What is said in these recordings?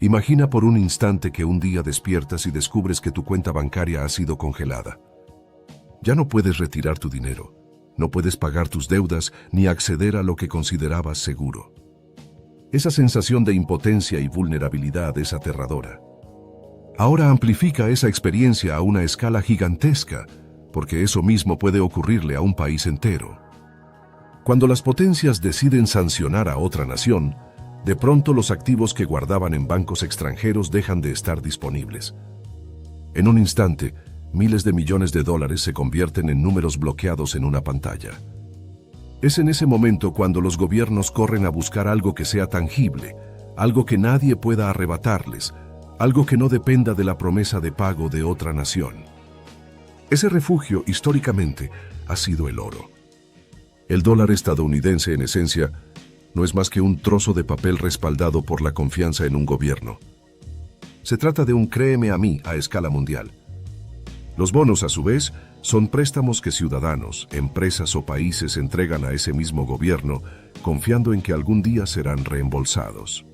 Imagina por un instante que un día despiertas y descubres que tu cuenta bancaria ha sido congelada. Ya no puedes retirar tu dinero, no puedes pagar tus deudas ni acceder a lo que considerabas seguro. Esa sensación de impotencia y vulnerabilidad es aterradora. Ahora amplifica esa experiencia a una escala gigantesca, porque eso mismo puede ocurrirle a un país entero. Cuando las potencias deciden sancionar a otra nación, de pronto los activos que guardaban en bancos extranjeros dejan de estar disponibles. En un instante, miles de millones de dólares se convierten en números bloqueados en una pantalla. Es en ese momento cuando los gobiernos corren a buscar algo que sea tangible, algo que nadie pueda arrebatarles, algo que no dependa de la promesa de pago de otra nación. Ese refugio, históricamente, ha sido el oro. El dólar estadounidense, en esencia, no es más que un trozo de papel respaldado por la confianza en un gobierno. Se trata de un créeme a mí a escala mundial. Los bonos, a su vez, son préstamos que ciudadanos, empresas o países entregan a ese mismo gobierno, confiando en que algún día serán reembolsados.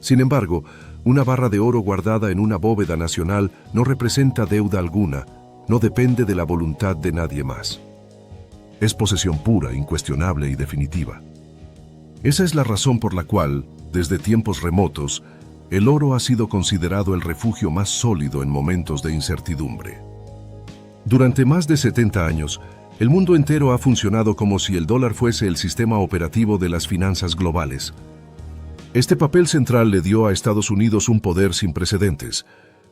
Sin embargo, una barra de oro guardada en una bóveda nacional no representa deuda alguna, no depende de la voluntad de nadie más. Es posesión pura, incuestionable y definitiva. Esa es la razón por la cual, desde tiempos remotos, el oro ha sido considerado el refugio más sólido en momentos de incertidumbre. Durante más de 70 años, el mundo entero ha funcionado como si el dólar fuese el sistema operativo de las finanzas globales. Este papel central le dio a Estados Unidos un poder sin precedentes,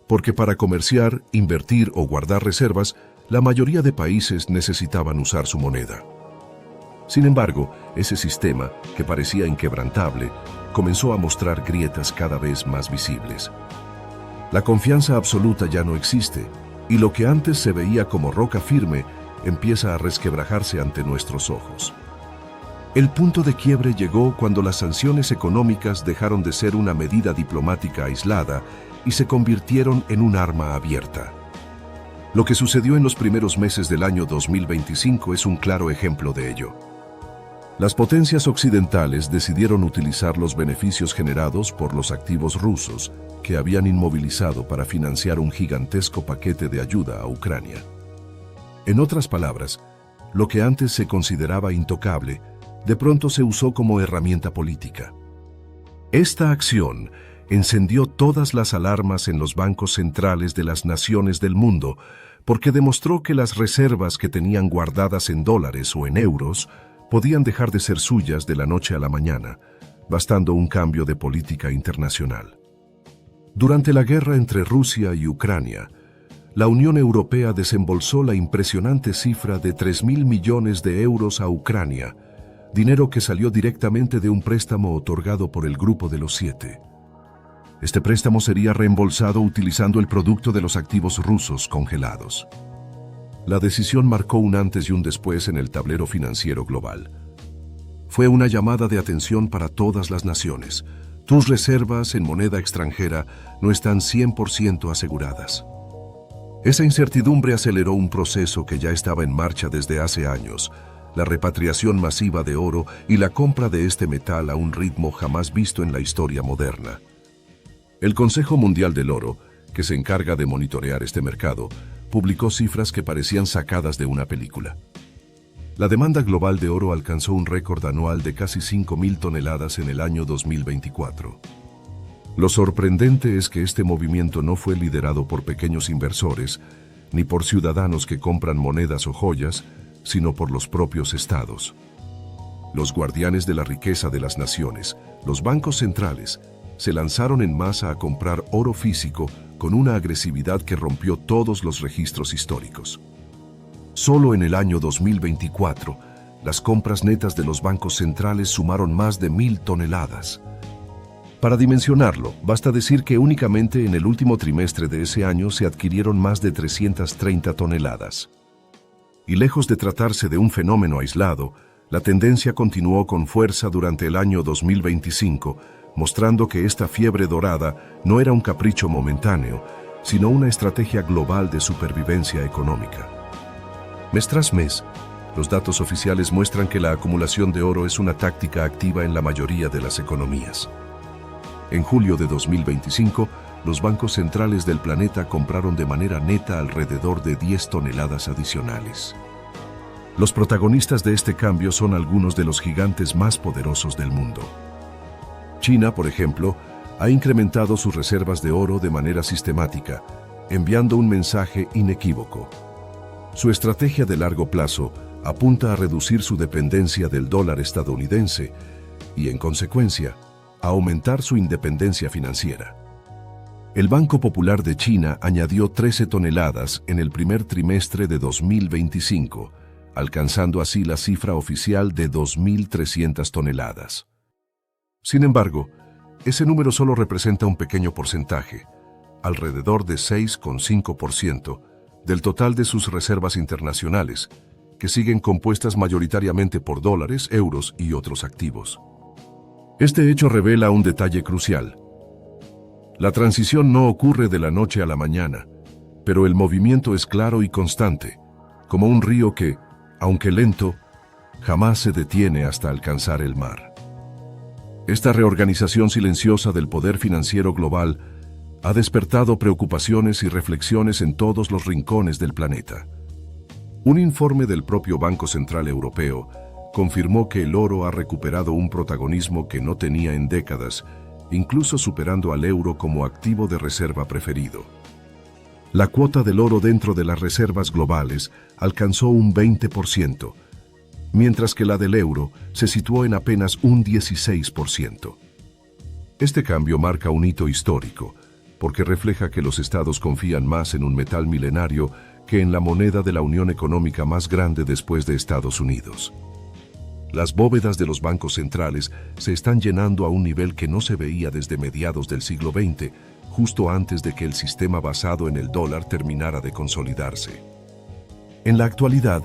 porque para comerciar, invertir o guardar reservas, la mayoría de países necesitaban usar su moneda. Sin embargo, ese sistema, que parecía inquebrantable, comenzó a mostrar grietas cada vez más visibles. La confianza absoluta ya no existe, y lo que antes se veía como roca firme empieza a resquebrajarse ante nuestros ojos. El punto de quiebre llegó cuando las sanciones económicas dejaron de ser una medida diplomática aislada y se convirtieron en un arma abierta. Lo que sucedió en los primeros meses del año 2025 es un claro ejemplo de ello. Las potencias occidentales decidieron utilizar los beneficios generados por los activos rusos que habían inmovilizado para financiar un gigantesco paquete de ayuda a Ucrania. En otras palabras, lo que antes se consideraba intocable, de pronto se usó como herramienta política. Esta acción encendió todas las alarmas en los bancos centrales de las naciones del mundo, porque demostró que las reservas que tenían guardadas en dólares o en euros podían dejar de ser suyas de la noche a la mañana, bastando un cambio de política internacional. Durante la guerra entre Rusia y Ucrania, la Unión Europea desembolsó la impresionante cifra de 3.000 millones de euros a Ucrania, dinero que salió directamente de un préstamo otorgado por el Grupo de los Siete. Este préstamo sería reembolsado utilizando el producto de los activos rusos congelados. La decisión marcó un antes y un después en el tablero financiero global. Fue una llamada de atención para todas las naciones. Tus reservas en moneda extranjera no están 100% aseguradas. Esa incertidumbre aceleró un proceso que ya estaba en marcha desde hace años, la repatriación masiva de oro y la compra de este metal a un ritmo jamás visto en la historia moderna. El Consejo Mundial del Oro, que se encarga de monitorear este mercado, publicó cifras que parecían sacadas de una película. La demanda global de oro alcanzó un récord anual de casi 5.000 toneladas en el año 2024. Lo sorprendente es que este movimiento no fue liderado por pequeños inversores, ni por ciudadanos que compran monedas o joyas, sino por los propios estados. Los guardianes de la riqueza de las naciones, los bancos centrales, se lanzaron en masa a comprar oro físico con una agresividad que rompió todos los registros históricos. Solo en el año 2024, las compras netas de los bancos centrales sumaron más de 1.000 toneladas. Para dimensionarlo, basta decir que únicamente en el último trimestre de ese año se adquirieron más de 330 toneladas. Y lejos de tratarse de un fenómeno aislado, la tendencia continuó con fuerza durante el año 2025, mostrando que esta fiebre dorada no era un capricho momentáneo, sino una estrategia global de supervivencia económica. Mes tras mes, los datos oficiales muestran que la acumulación de oro es una táctica activa en la mayoría de las economías. En julio de 2025, los bancos centrales del planeta compraron de manera neta alrededor de 10 toneladas adicionales. Los protagonistas de este cambio son algunos de los gigantes más poderosos del mundo. China, por ejemplo, ha incrementado sus reservas de oro de manera sistemática, enviando un mensaje inequívoco. Su estrategia de largo plazo apunta a reducir su dependencia del dólar estadounidense y, en consecuencia, a aumentar su independencia financiera. El Banco Popular de China añadió 13 toneladas en el primer trimestre de 2025, alcanzando así la cifra oficial de 2.300 toneladas. Sin embargo, ese número solo representa un pequeño porcentaje, alrededor de 6,5% del total de sus reservas internacionales, que siguen compuestas mayoritariamente por dólares, euros y otros activos. Este hecho revela un detalle crucial. La transición no ocurre de la noche a la mañana, pero el movimiento es claro y constante, como un río que, aunque lento, jamás se detiene hasta alcanzar el mar. Esta reorganización silenciosa del poder financiero global ha despertado preocupaciones y reflexiones en todos los rincones del planeta. Un informe del propio Banco Central Europeo confirmó que el oro ha recuperado un protagonismo que no tenía en décadas, incluso superando al euro como activo de reserva preferido. La cuota del oro dentro de las reservas globales alcanzó un 20%, mientras que la del euro se situó en apenas un 16%. Este cambio marca un hito histórico, porque refleja que los estados confían más en un metal milenario que en la moneda de la unión económica más grande después de Estados Unidos. Las bóvedas de los bancos centrales se están llenando a un nivel que no se veía desde mediados del siglo XX, justo antes de que el sistema basado en el dólar terminara de consolidarse. En la actualidad,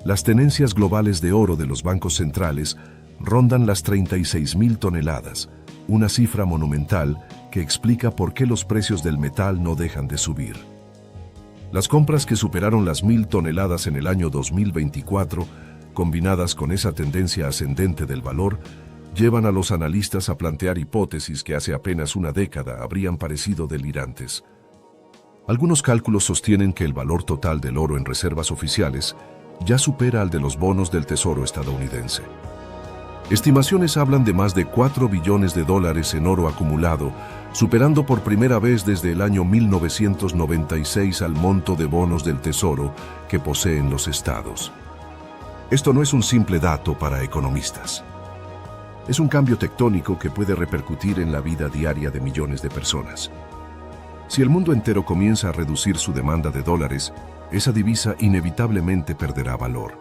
las tenencias globales de oro de los bancos centrales rondan las 36.000 toneladas, una cifra monumental que explica por qué los precios del metal no dejan de subir. Las compras que superaron las 1.000 toneladas en el año 2024, combinadas con esa tendencia ascendente del valor, llevan a los analistas a plantear hipótesis que hace apenas una década habrían parecido delirantes. Algunos cálculos sostienen que el valor total del oro en reservas oficiales ya supera al de los bonos del Tesoro estadounidense. Estimaciones hablan de más de 4 billones de dólares en oro acumulado, superando por primera vez desde el año 1996 al monto de bonos del Tesoro que poseen los estados. Esto no es un simple dato para economistas. Es un cambio tectónico que puede repercutir en la vida diaria de millones de personas. Si el mundo entero comienza a reducir su demanda de dólares, esa divisa inevitablemente perderá valor.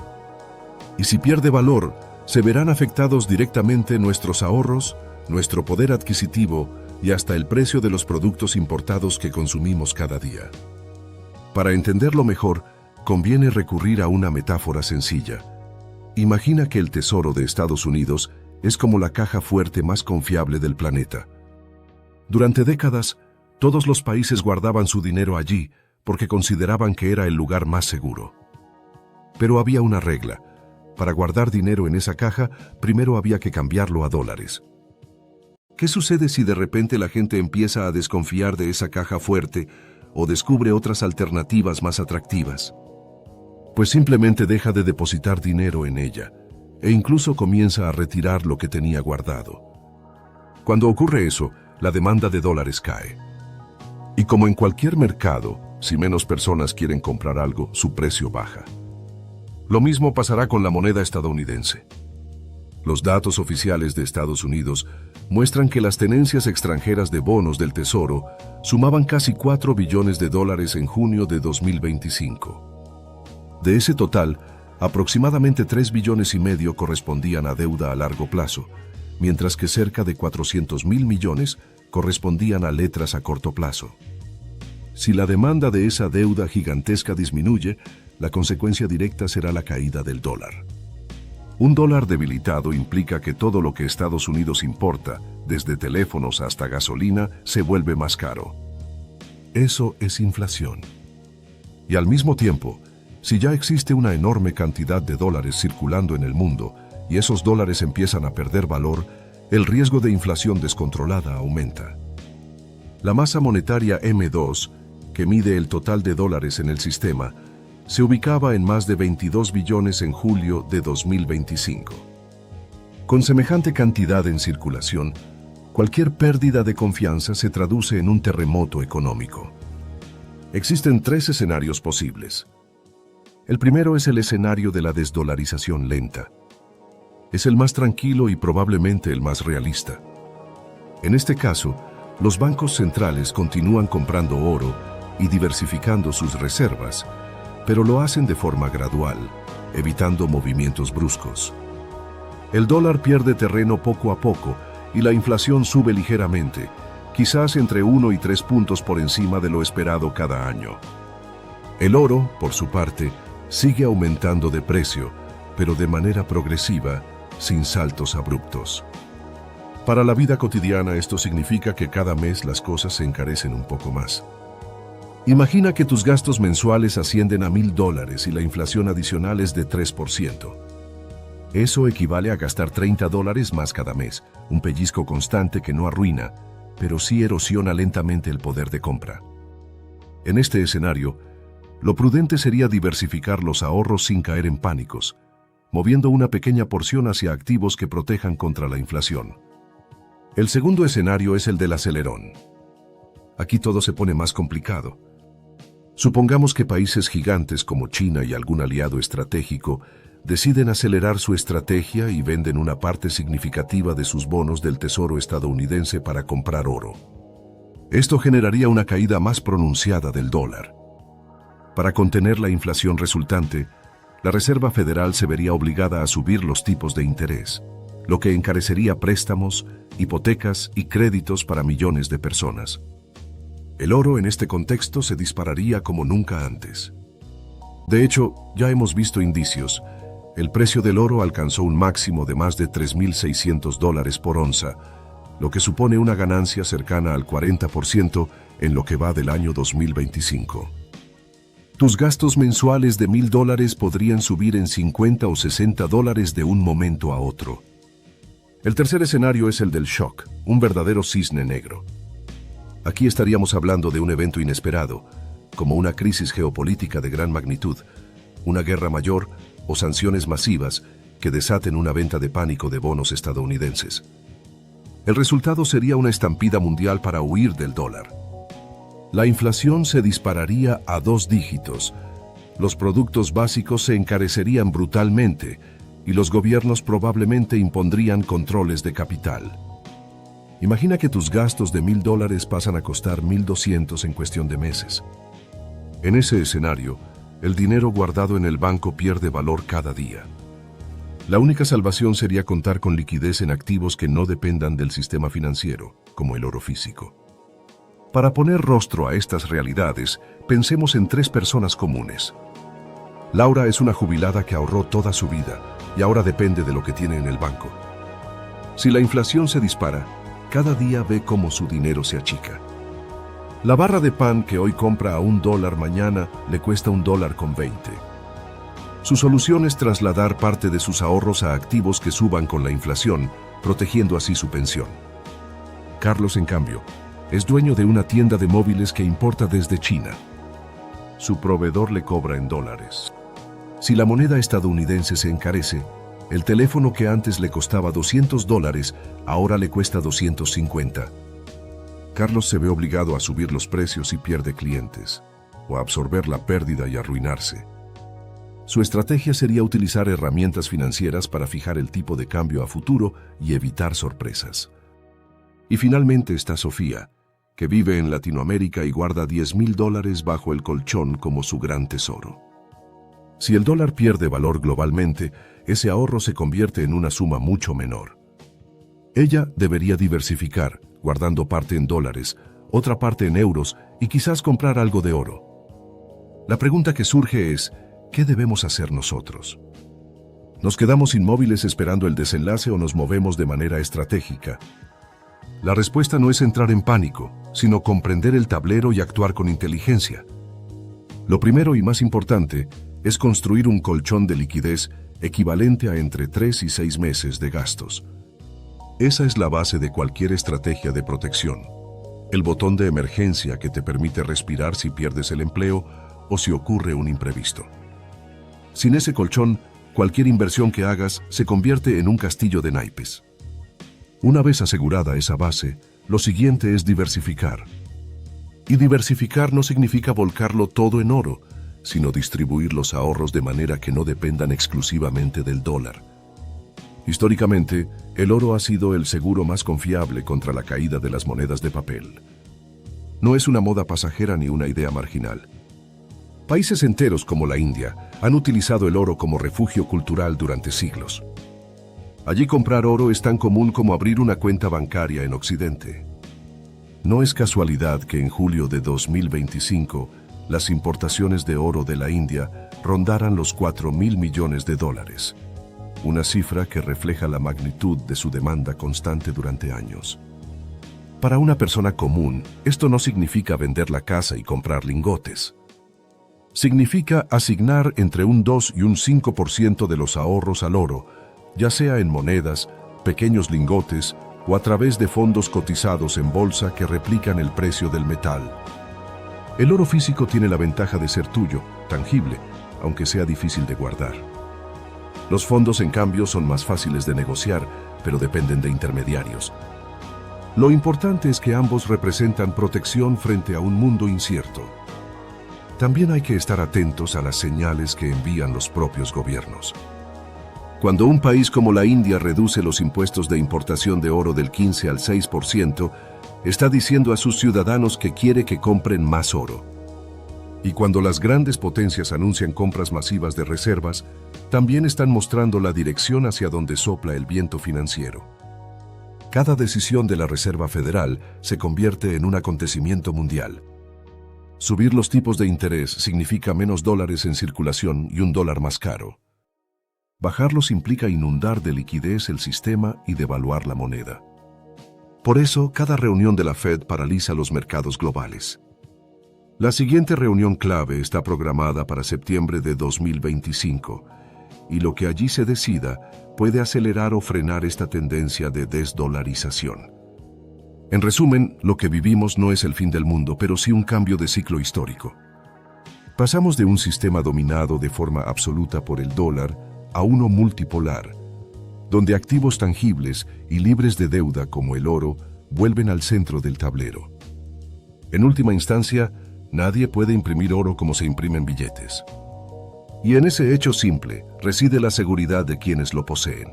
Y si pierde valor, se verán afectados directamente nuestros ahorros, nuestro poder adquisitivo y hasta el precio de los productos importados que consumimos cada día. Para entenderlo mejor, conviene recurrir a una metáfora sencilla. Imagina que el Tesoro de Estados Unidos es como la caja fuerte más confiable del planeta. Durante décadas, todos los países guardaban su dinero allí porque consideraban que era el lugar más seguro. Pero había una regla. Para guardar dinero en esa caja, primero había que cambiarlo a dólares. ¿Qué sucede si de repente la gente empieza a desconfiar de esa caja fuerte o descubre otras alternativas más atractivas? Pues simplemente deja de depositar dinero en ella e incluso comienza a retirar lo que tenía guardado. Cuando ocurre eso, la demanda de dólares cae. Y como en cualquier mercado, si menos personas quieren comprar algo, su precio baja. Lo mismo pasará con la moneda estadounidense. Los datos oficiales de Estados Unidos muestran que las tenencias extranjeras de bonos del Tesoro sumaban casi 4 billones de dólares en junio de 2025. De ese total, aproximadamente 3 billones y medio correspondían a deuda a largo plazo, mientras que cerca de 400.000 millones correspondían a letras a corto plazo. Si la demanda de esa deuda gigantesca disminuye, la consecuencia directa será la caída del dólar. Un dólar debilitado implica que todo lo que Estados Unidos importa, desde teléfonos hasta gasolina, se vuelve más caro. Eso es inflación. Y al mismo tiempo, si ya existe una enorme cantidad de dólares circulando en el mundo y esos dólares empiezan a perder valor, el riesgo de inflación descontrolada aumenta. La masa monetaria M2, que mide el total de dólares en el sistema, se ubicaba en más de 22 billones en julio de 2025. Con semejante cantidad en circulación, cualquier pérdida de confianza se traduce en un terremoto económico. Existen 3 escenarios posibles. El primero es el escenario de la desdolarización lenta. Es el más tranquilo y probablemente el más realista. En este caso, los bancos centrales continúan comprando oro y diversificando sus reservas, pero lo hacen de forma gradual, evitando movimientos bruscos. El dólar pierde terreno poco a poco y la inflación sube ligeramente, quizás entre 1 y 3 puntos por encima de lo esperado cada año. El oro, por su parte, sigue aumentando de precio, pero de manera progresiva, sin saltos abruptos. Para la vida cotidiana esto significa que cada mes las cosas se encarecen un poco más. Imagina que tus gastos mensuales ascienden a $1,000 y la inflación adicional es de 3%. Eso equivale a gastar $30 más cada mes, un pellizco constante que no arruina, pero sí erosiona lentamente el poder de compra. En este escenario, lo prudente sería diversificar los ahorros sin caer en pánicos, moviendo una pequeña porción hacia activos que protejan contra la inflación. El segundo escenario es el del acelerón. Aquí todo se pone más complicado. Supongamos que países gigantes como China y algún aliado estratégico deciden acelerar su estrategia y venden una parte significativa de sus bonos del Tesoro estadounidense para comprar oro. Esto generaría una caída más pronunciada del dólar. Para contener la inflación resultante, la Reserva Federal se vería obligada a subir los tipos de interés, lo que encarecería préstamos, hipotecas y créditos para millones de personas. El oro en este contexto se dispararía como nunca antes. De hecho, ya hemos visto indicios. El precio del oro alcanzó un máximo de más de $3,600 por onza, lo que supone una ganancia cercana al 40% en lo que va del año 2025. Tus gastos mensuales de $1,000 podrían subir en $50 o $60 de un momento a otro. El tercer escenario es el del shock, un verdadero cisne negro. Aquí estaríamos hablando de un evento inesperado, como una crisis geopolítica de gran magnitud, una guerra mayor o sanciones masivas que desaten una venta de pánico de bonos estadounidenses. El resultado sería una estampida mundial para huir del dólar. La inflación se dispararía a 2 dígitos, los productos básicos se encarecerían brutalmente y los gobiernos probablemente impondrían controles de capital. Imagina que tus gastos de $1,000 pasan a costar 1,200 en cuestión de meses. En ese escenario, el dinero guardado en el banco pierde valor cada día. La única salvación sería contar con liquidez en activos que no dependan del sistema financiero, como el oro físico. Para poner rostro a estas realidades, pensemos en 3 personas comunes. Laura es una jubilada que ahorró toda su vida y ahora depende de lo que tiene en el banco. Si la inflación se dispara, cada día ve cómo su dinero se achica. La barra de pan que hoy compra a $1 mañana le cuesta $1,20. Su solución es trasladar parte de sus ahorros a activos que suban con la inflación, protegiendo así su pensión. Carlos, en cambio, es dueño de una tienda de móviles que importa desde China. Su proveedor le cobra en dólares. Si la moneda estadounidense se encarece, el teléfono que antes le costaba $200 ahora le cuesta 250. Carlos se ve obligado a subir los precios y pierde clientes, o a absorber la pérdida y arruinarse. Su estrategia sería utilizar herramientas financieras para fijar el tipo de cambio a futuro y evitar sorpresas. Y finalmente está Sofía, que vive en Latinoamérica y guarda $10,000 bajo el colchón como su gran tesoro. Si el dólar pierde valor globalmente, ese ahorro se convierte en una suma mucho menor. Ella debería diversificar, guardando parte en dólares, otra parte en euros y quizás comprar algo de oro. La pregunta que surge es, ¿qué debemos hacer nosotros? ¿Nos quedamos inmóviles esperando el desenlace o nos movemos de manera estratégica? La respuesta no es entrar en pánico, sino comprender el tablero y actuar con inteligencia. Lo primero y más importante es construir un colchón de liquidez equivalente a entre 3 y 6 meses de gastos. Esa es la base de cualquier estrategia de protección. El botón de emergencia que te permite respirar si pierdes el empleo o si ocurre un imprevisto. Sin ese colchón, cualquier inversión que hagas se convierte en un castillo de naipes. Una vez asegurada esa base, lo siguiente es diversificar. Y diversificar no significa volcarlo todo en oro, sino distribuir los ahorros de manera que no dependan exclusivamente del dólar. Históricamente, el oro ha sido el seguro más confiable contra la caída de las monedas de papel. No es una moda pasajera ni una idea marginal. Países enteros como la India han utilizado el oro como refugio cultural durante siglos. Allí comprar oro es tan común como abrir una cuenta bancaria en Occidente. No es casualidad que en julio de 2025 las importaciones de oro de la India rondaran los $4.000 millones, una cifra que refleja la magnitud de su demanda constante durante años. Para una persona común, esto no significa vender la casa y comprar lingotes. Significa asignar entre un 2 y un 5% de los ahorros al oro, ya sea en monedas, pequeños lingotes o a través de fondos cotizados en bolsa que replican el precio del metal. El oro físico tiene la ventaja de ser tuyo, tangible, aunque sea difícil de guardar. Los fondos, en cambio, son más fáciles de negociar, pero dependen de intermediarios. Lo importante es que ambos representan protección frente a un mundo incierto. También hay que estar atentos a las señales que envían los propios gobiernos. Cuando un país como la India reduce los impuestos de importación de oro del 15 al 6%, está diciendo a sus ciudadanos que quiere que compren más oro. Y cuando las grandes potencias anuncian compras masivas de reservas, también están mostrando la dirección hacia donde sopla el viento financiero. Cada decisión de la Reserva Federal se convierte en un acontecimiento mundial. Subir los tipos de interés significa menos dólares en circulación y un dólar más caro. Bajarlos implica inundar de liquidez el sistema y devaluar la moneda. Por eso, cada reunión de la Fed paraliza los mercados globales. La siguiente reunión clave está programada para septiembre de 2025, y lo que allí se decida puede acelerar o frenar esta tendencia de desdolarización. En resumen, lo que vivimos no es el fin del mundo, pero sí un cambio de ciclo histórico. Pasamos de un sistema dominado de forma absoluta por el dólar a uno multipolar, donde activos tangibles y libres de deuda como el oro vuelven al centro del tablero. En última instancia, nadie puede imprimir oro como se imprimen billetes. Y en ese hecho simple reside la seguridad de quienes lo poseen.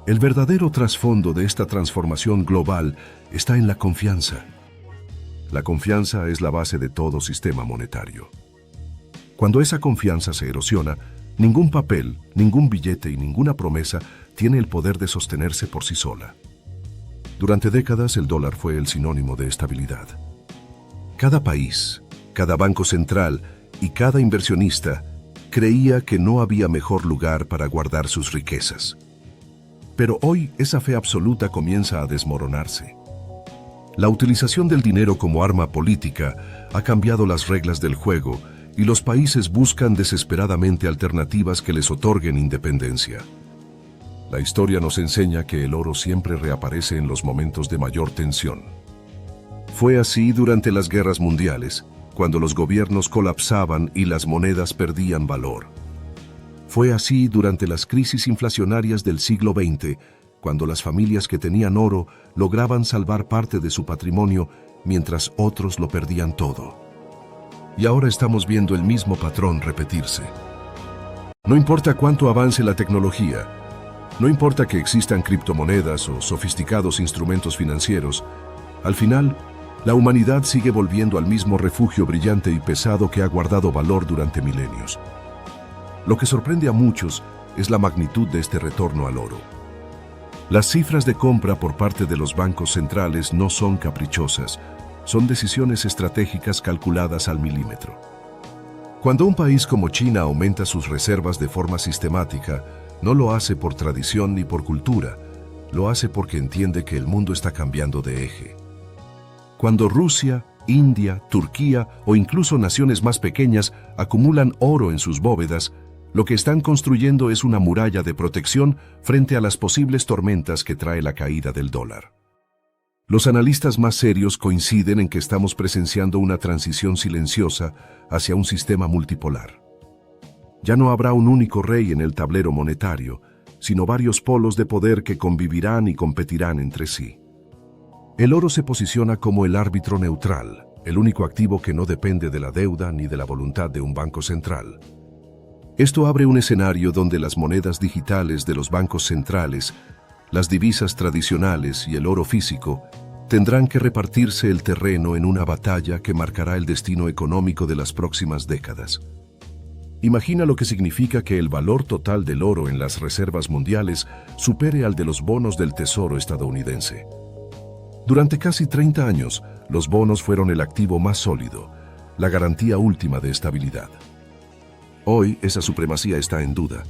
El verdadero trasfondo de esta transformación global está en la confianza. La confianza es la base de todo sistema monetario. Cuando esa confianza se erosiona, ningún papel, ningún billete y ninguna promesa tiene el poder de sostenerse por sí sola. Durante décadas el dólar fue el sinónimo de estabilidad. Cada país, cada banco central y cada inversionista creía que no había mejor lugar para guardar sus riquezas. Pero hoy esa fe absoluta comienza a desmoronarse. La utilización del dinero como arma política ha cambiado las reglas del juego y los países buscan desesperadamente alternativas que les otorguen independencia. La historia nos enseña que el oro siempre reaparece en los momentos de mayor tensión. Fue así durante las guerras mundiales, cuando los gobiernos colapsaban y las monedas perdían valor. Fue así durante las crisis inflacionarias del siglo XX, cuando las familias que tenían oro lograban salvar parte de su patrimonio mientras otros lo perdían todo. Y ahora estamos viendo el mismo patrón repetirse. No importa cuánto avance la tecnología, no importa que existan criptomonedas o sofisticados instrumentos financieros, al final, la humanidad sigue volviendo al mismo refugio brillante y pesado que ha guardado valor durante milenios. Lo que sorprende a muchos es la magnitud de este retorno al oro. Las cifras de compra por parte de los bancos centrales no son caprichosas, son decisiones estratégicas calculadas al milímetro. Cuando un país como China aumenta sus reservas de forma sistemática, no lo hace por tradición ni por cultura, lo hace porque entiende que el mundo está cambiando de eje. Cuando Rusia, India, Turquía o incluso naciones más pequeñas acumulan oro en sus bóvedas, Lo que están construyendo es una muralla de protección frente a las posibles tormentas que trae la caída del dólar. Los analistas más serios coinciden en que estamos presenciando una transición silenciosa hacia un sistema multipolar. Ya no habrá un único rey en el tablero monetario, sino varios polos de poder que convivirán y competirán entre sí. El oro se posiciona como el árbitro neutral, el único activo que no depende de la deuda ni de la voluntad de un banco central. Esto abre un escenario donde las monedas digitales de los bancos centrales, las divisas tradicionales y el oro físico tendrán que repartirse el terreno en una batalla que marcará el destino económico de las próximas décadas. Imagina lo que significa que el valor total del oro en las reservas mundiales supere al de los bonos del Tesoro estadounidense. Durante casi 30 años, los bonos fueron el activo más sólido, la garantía última de estabilidad. Hoy, esa supremacía está en duda.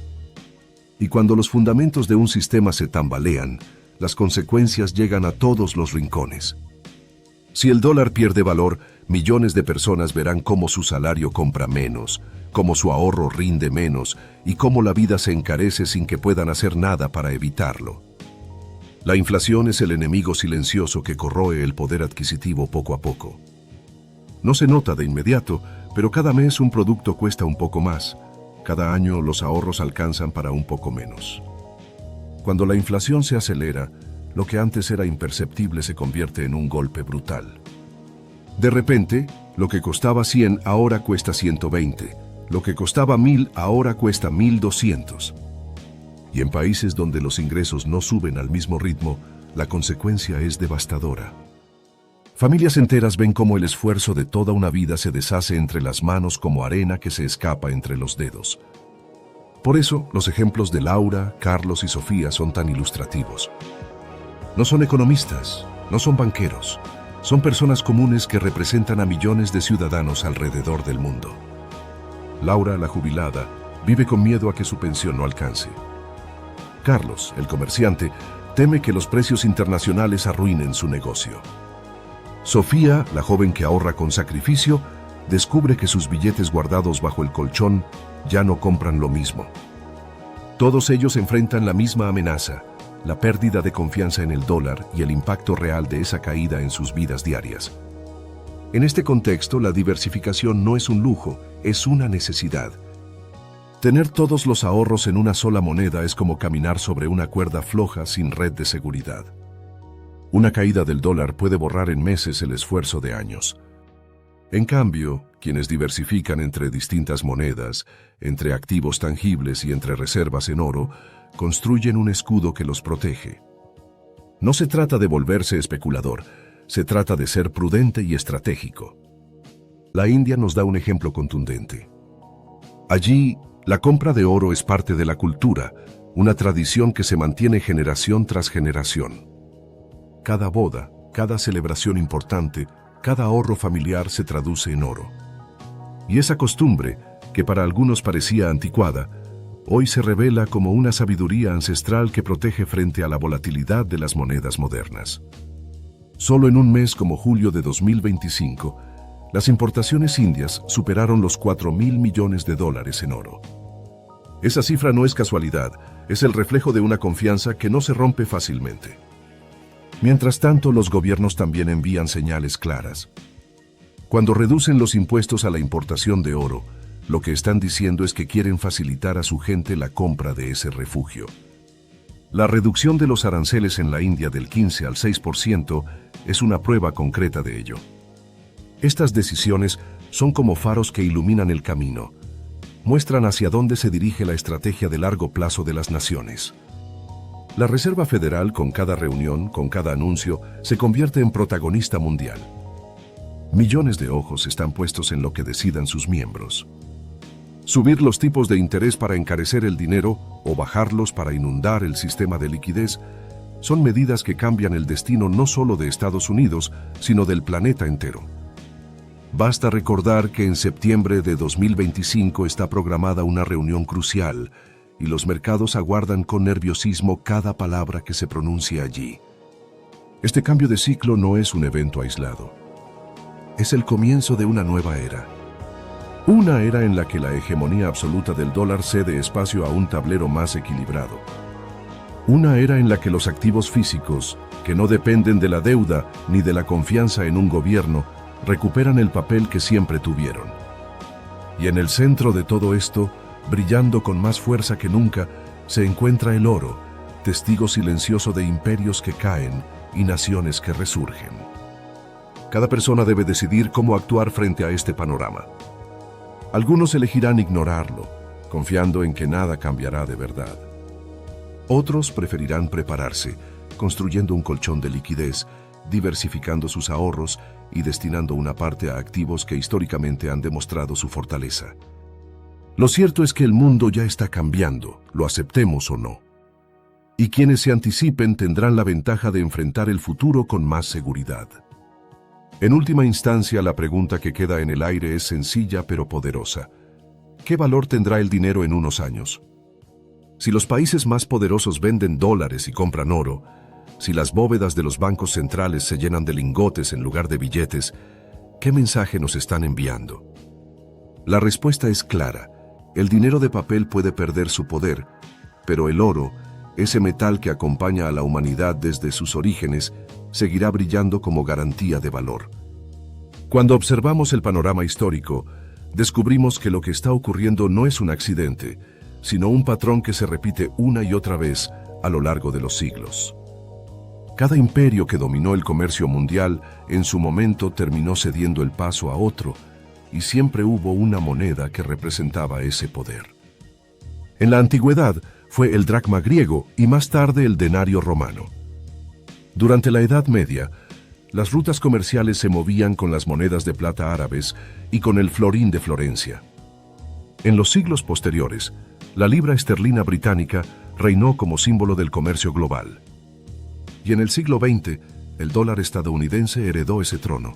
Y cuando los fundamentos de un sistema se tambalean, las consecuencias llegan a todos los rincones. Si el dólar pierde valor, millones de personas verán cómo su salario compra menos, cómo su ahorro rinde menos y cómo la vida se encarece sin que puedan hacer nada para evitarlo. La inflación es el enemigo silencioso que corroe el poder adquisitivo poco a poco. No se nota de inmediato, pero cada mes un producto cuesta un poco más. Cada año los ahorros alcanzan para un poco menos. Cuando la inflación se acelera, lo que antes era imperceptible se convierte en un golpe brutal. De repente, lo que costaba 100 ahora cuesta 120, lo que costaba 1000 ahora cuesta 1200. Y en países donde los ingresos no suben al mismo ritmo, la consecuencia es devastadora. Familias enteras ven cómo el esfuerzo de toda una vida se deshace entre las manos como arena que se escapa entre los dedos. Por eso, los ejemplos de Laura, Carlos y Sofía son tan ilustrativos. No son economistas, no son banqueros, son personas comunes que representan a millones de ciudadanos alrededor del mundo. Laura, la jubilada, vive con miedo a que su pensión no alcance. Carlos, el comerciante, teme que los precios internacionales arruinen su negocio. Sofía, la joven que ahorra con sacrificio, descubre que sus billetes guardados bajo el colchón ya no compran lo mismo. Todos ellos enfrentan la misma amenaza, la pérdida de confianza en el dólar y el impacto real de esa caída en sus vidas diarias. En este contexto, la diversificación no es un lujo, es una necesidad. Tener todos los ahorros en una sola moneda es como caminar sobre una cuerda floja sin red de seguridad. Una caída del dólar puede borrar en meses el esfuerzo de años. En cambio, quienes diversifican entre distintas monedas, entre activos tangibles y entre reservas en oro, construyen un escudo que los protege. No se trata de volverse especulador, se trata de ser prudente y estratégico. La India nos da un ejemplo contundente. Allí, la compra de oro es parte de la cultura, una tradición que se mantiene generación tras generación. Cada boda, cada celebración importante, cada ahorro familiar se traduce en oro. Y esa costumbre, que para algunos parecía anticuada, hoy se revela como una sabiduría ancestral que protege frente a la volatilidad de las monedas modernas. Solo en un mes como julio de 2025, las importaciones indias superaron los 4.000 millones de dólares en oro. Esa cifra no es casualidad, es el reflejo de una confianza que no se rompe fácilmente. Mientras tanto, los gobiernos también envían señales claras. Cuando reducen los impuestos a la importación de oro, lo que están diciendo es que quieren facilitar a su gente la compra de ese refugio. La reducción de los aranceles en la India del 15 al 6% es una prueba concreta de ello. Estas decisiones son como faros que iluminan el camino, muestran hacia dónde se dirige la estrategia de largo plazo de las naciones. La Reserva Federal, con cada reunión, con cada anuncio, se convierte en protagonista mundial. Millones de ojos están puestos en lo que decidan sus miembros. Subir los tipos de interés para encarecer el dinero o bajarlos para inundar el sistema de liquidez son medidas que cambian el destino no solo de Estados Unidos, sino del planeta entero. Basta recordar que en septiembre de 2025 está programada una reunión crucial y los mercados aguardan con nerviosismo cada palabra que se pronuncie allí. Este cambio de ciclo no es un evento aislado. Es el comienzo de una nueva era. Una era en la que la hegemonía absoluta del dólar cede espacio a un tablero más equilibrado. Una era en la que los activos físicos, que no dependen de la deuda ni de la confianza en un gobierno, recuperan el papel que siempre tuvieron. Y en el centro de todo esto, brillando con más fuerza que nunca, se encuentra el oro, testigo silencioso de imperios que caen y naciones que resurgen. Cada persona debe decidir cómo actuar frente a este panorama. Algunos elegirán ignorarlo, confiando en que nada cambiará de verdad. Otros preferirán prepararse, construyendo un colchón de liquidez, diversificando sus ahorros y destinando una parte a activos que históricamente han demostrado su fortaleza. Lo cierto es que el mundo ya está cambiando, lo aceptemos o no. Y quienes se anticipen tendrán la ventaja de enfrentar el futuro con más seguridad. En última instancia, la pregunta que queda en el aire es sencilla pero poderosa. ¿Qué valor tendrá el dinero en unos años? Si los países más poderosos venden dólares y compran oro, si las bóvedas de los bancos centrales se llenan de lingotes en lugar de billetes, ¿qué mensaje nos están enviando? La respuesta es clara. El dinero de papel puede perder su poder, pero el oro, ese metal que acompaña a la humanidad desde sus orígenes, seguirá brillando como garantía de valor. Cuando observamos el panorama histórico, descubrimos que lo que está ocurriendo no es un accidente, sino un patrón que se repite una y otra vez a lo largo de los siglos. Cada imperio que dominó el comercio mundial en su momento terminó cediendo el paso a otro, y siempre hubo una moneda que representaba ese poder. En la antigüedad fue el dracma griego y más tarde el denario romano. Durante la Edad Media, las rutas comerciales se movían con las monedas de plata árabes y con el florín de Florencia. En los siglos posteriores, la libra esterlina británica reinó como símbolo del comercio global. Y en el siglo XX, el dólar estadounidense heredó ese trono.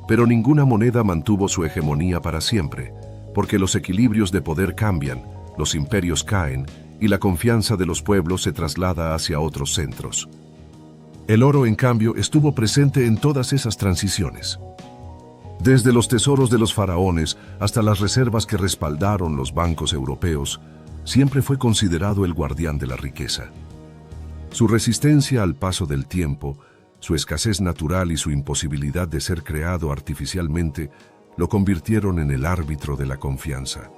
Pero ninguna moneda mantuvo su hegemonía para siempre, porque los equilibrios de poder cambian, los imperios caen y la confianza de los pueblos se traslada hacia otros centros. El oro, en cambio, estuvo presente en todas esas transiciones. Desde los tesoros de los faraones hasta las reservas que respaldaron los bancos europeos, siempre fue considerado el guardián de la riqueza. Su resistencia al paso del tiempo, su escasez natural y su imposibilidad de ser creado artificialmente lo convirtieron en el árbitro de la confianza.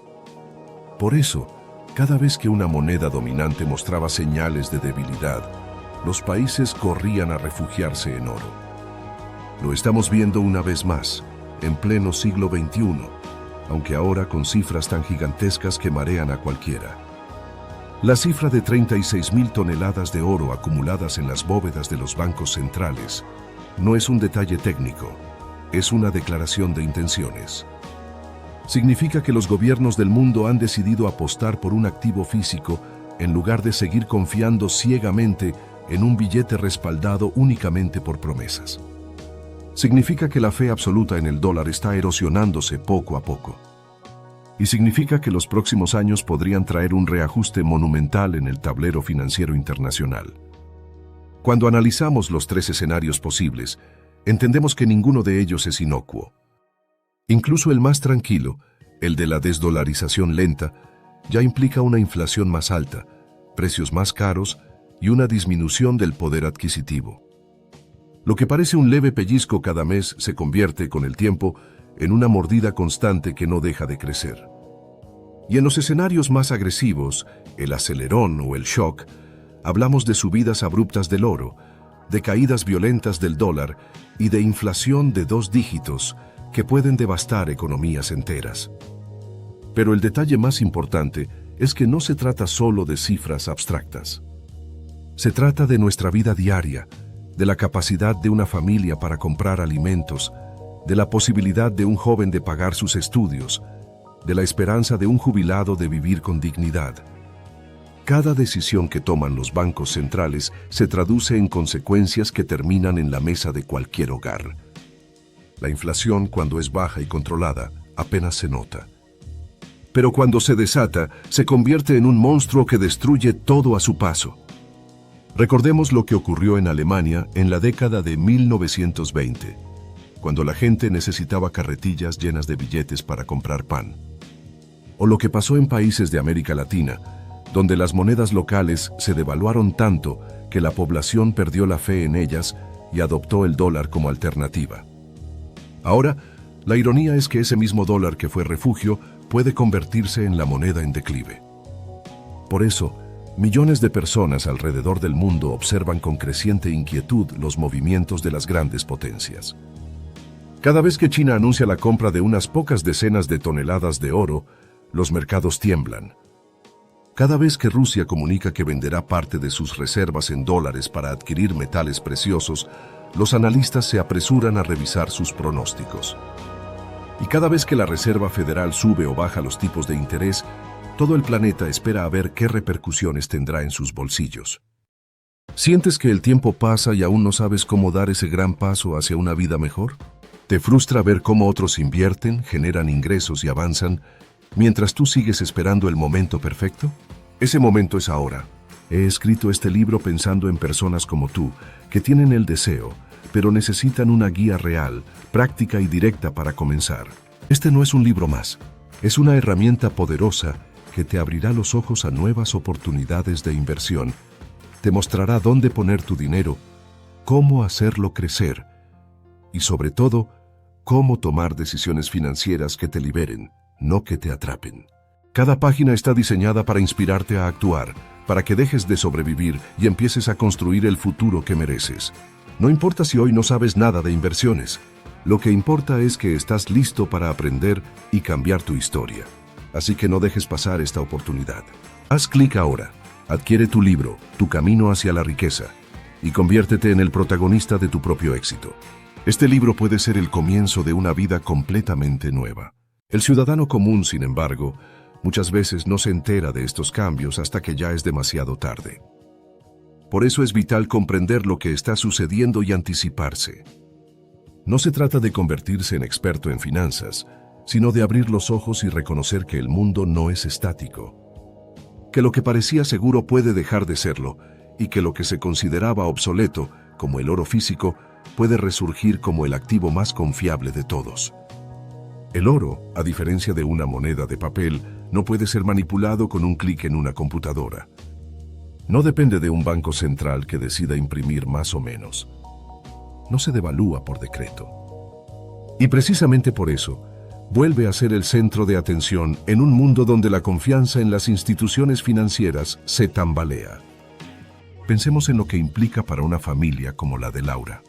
Por eso, cada vez que una moneda dominante mostraba señales de debilidad, los países corrían a refugiarse en oro. Lo estamos viendo una vez más, en pleno siglo XXI, aunque ahora con cifras tan gigantescas que marean a cualquiera. La cifra de 36.000 toneladas de oro acumuladas en las bóvedas de los bancos centrales no es un detalle técnico, es una declaración de intenciones. Significa que los gobiernos del mundo han decidido apostar por un activo físico en lugar de seguir confiando ciegamente en un billete respaldado únicamente por promesas. Significa que la fe absoluta en el dólar está erosionándose poco a poco. Y significa que los próximos años podrían traer un reajuste monumental en el tablero financiero internacional. Cuando analizamos los tres escenarios posibles, entendemos que ninguno de ellos es inocuo. Incluso el más tranquilo, el de la desdolarización lenta, ya implica una inflación más alta, precios más caros y una disminución del poder adquisitivo. Lo que parece un leve pellizco cada mes se convierte, con el tiempo, en una mordida constante que no deja de crecer. Y en los escenarios más agresivos, el acelerón o el shock, hablamos de subidas abruptas del oro, de caídas violentas del dólar y de inflación de 2 dígitos que pueden devastar economías enteras. Pero el detalle más importante es que no se trata solo de cifras abstractas. Se trata de nuestra vida diaria, de la capacidad de una familia para comprar alimentos, de la posibilidad de un joven de pagar sus estudios, de la esperanza de un jubilado de vivir con dignidad. Cada decisión que toman los bancos centrales se traduce en consecuencias que terminan en la mesa de cualquier hogar. La inflación, cuando es baja y controlada, apenas se nota. Pero cuando se desata, se convierte en un monstruo que destruye todo a su paso. Recordemos lo que ocurrió en Alemania en la década de 1920. cuando la gente necesitaba carretillas llenas de billetes para comprar pan. O lo que pasó en países de América Latina, donde las monedas locales se devaluaron tanto que la población perdió la fe en ellas y adoptó el dólar como alternativa. Ahora, la ironía es que ese mismo dólar que fue refugio puede convertirse en la moneda en declive. Por eso, millones de personas alrededor del mundo observan con creciente inquietud los movimientos de las grandes potencias. Cada vez que China anuncia la compra de unas pocas decenas de toneladas de oro, los mercados tiemblan. Cada vez que Rusia comunica que venderá parte de sus reservas en dólares para adquirir metales preciosos, los analistas se apresuran a revisar sus pronósticos. Y cada vez que la Reserva Federal sube o baja los tipos de interés, todo el planeta espera a ver qué repercusiones tendrá en sus bolsillos. ¿Sientes que el tiempo pasa y aún no sabes cómo dar ese gran paso hacia una vida mejor? ¿Te frustra ver cómo otros invierten, generan ingresos y avanzan, mientras tú sigues esperando el momento perfecto? Ese momento es ahora. He escrito este libro pensando en personas como tú, que tienen el deseo, pero necesitan una guía real, práctica y directa para comenzar. Este no es un libro más. Es una herramienta poderosa que te abrirá los ojos a nuevas oportunidades de inversión, te mostrará dónde poner tu dinero, cómo hacerlo crecer y, sobre todo, cómo tomar decisiones financieras que te liberen, no que te atrapen. Cada página está diseñada para inspirarte a actuar, para que dejes de sobrevivir y empieces a construir el futuro que mereces. No importa si hoy no sabes nada de inversiones, lo que importa es que estás listo para aprender y cambiar tu historia. Así que no dejes pasar esta oportunidad. Haz clic ahora, adquiere tu libro, Tu camino hacia la riqueza, y conviértete en el protagonista de tu propio éxito. Este libro puede ser el comienzo de una vida completamente nueva. El ciudadano común, sin embargo, muchas veces no se entera de estos cambios hasta que ya es demasiado tarde. Por eso es vital comprender lo que está sucediendo y anticiparse. No se trata de convertirse en experto en finanzas, sino de abrir los ojos y reconocer que el mundo no es estático, que lo que parecía seguro puede dejar de serlo y que lo que se consideraba obsoleto, como el oro físico, puede resurgir como el activo más confiable de todos. El oro, a diferencia de una moneda de papel, no puede ser manipulado con un clic en una computadora. No depende de un banco central que decida imprimir más o menos. No se devalúa por decreto. Y precisamente por eso, vuelve a ser el centro de atención en un mundo donde la confianza en las instituciones financieras se tambalea. Pensemos en lo que implica para una familia como la de Laura.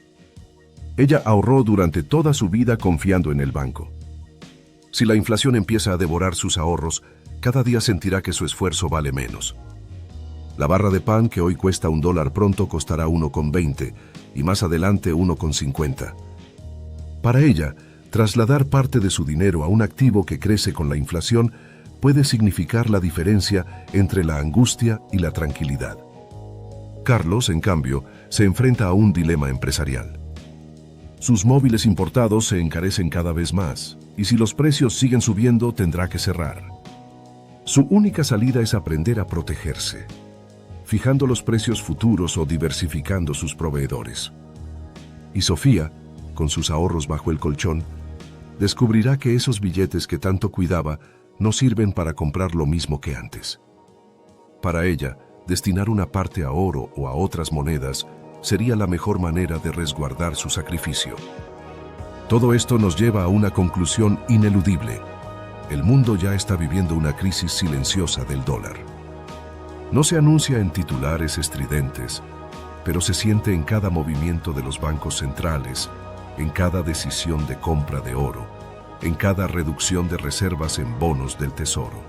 Ella ahorró durante toda su vida confiando en el banco. Si la inflación empieza a devorar sus ahorros, cada día sentirá que su esfuerzo vale menos. La barra de pan que hoy cuesta $1 pronto costará 1,20 y más adelante 1,50. Para ella, trasladar parte de su dinero a un activo que crece con la inflación puede significar la diferencia entre la angustia y la tranquilidad. Carlos, en cambio, se enfrenta a un dilema empresarial. Sus móviles importados se encarecen cada vez más, y si los precios siguen subiendo, tendrá que cerrar. Su única salida es aprender a protegerse, fijando los precios futuros o diversificando sus proveedores. Y Sofía, con sus ahorros bajo el colchón, descubrirá que esos billetes que tanto cuidaba no sirven para comprar lo mismo que antes. Para ella, destinar una parte a oro o a otras monedas sería la mejor manera de resguardar su sacrificio. Todo esto nos lleva a una conclusión ineludible. El mundo ya está viviendo una crisis silenciosa del dólar. No se anuncia en titulares estridentes, pero se siente en cada movimiento de los bancos centrales, en cada decisión de compra de oro, en cada reducción de reservas en bonos del tesoro.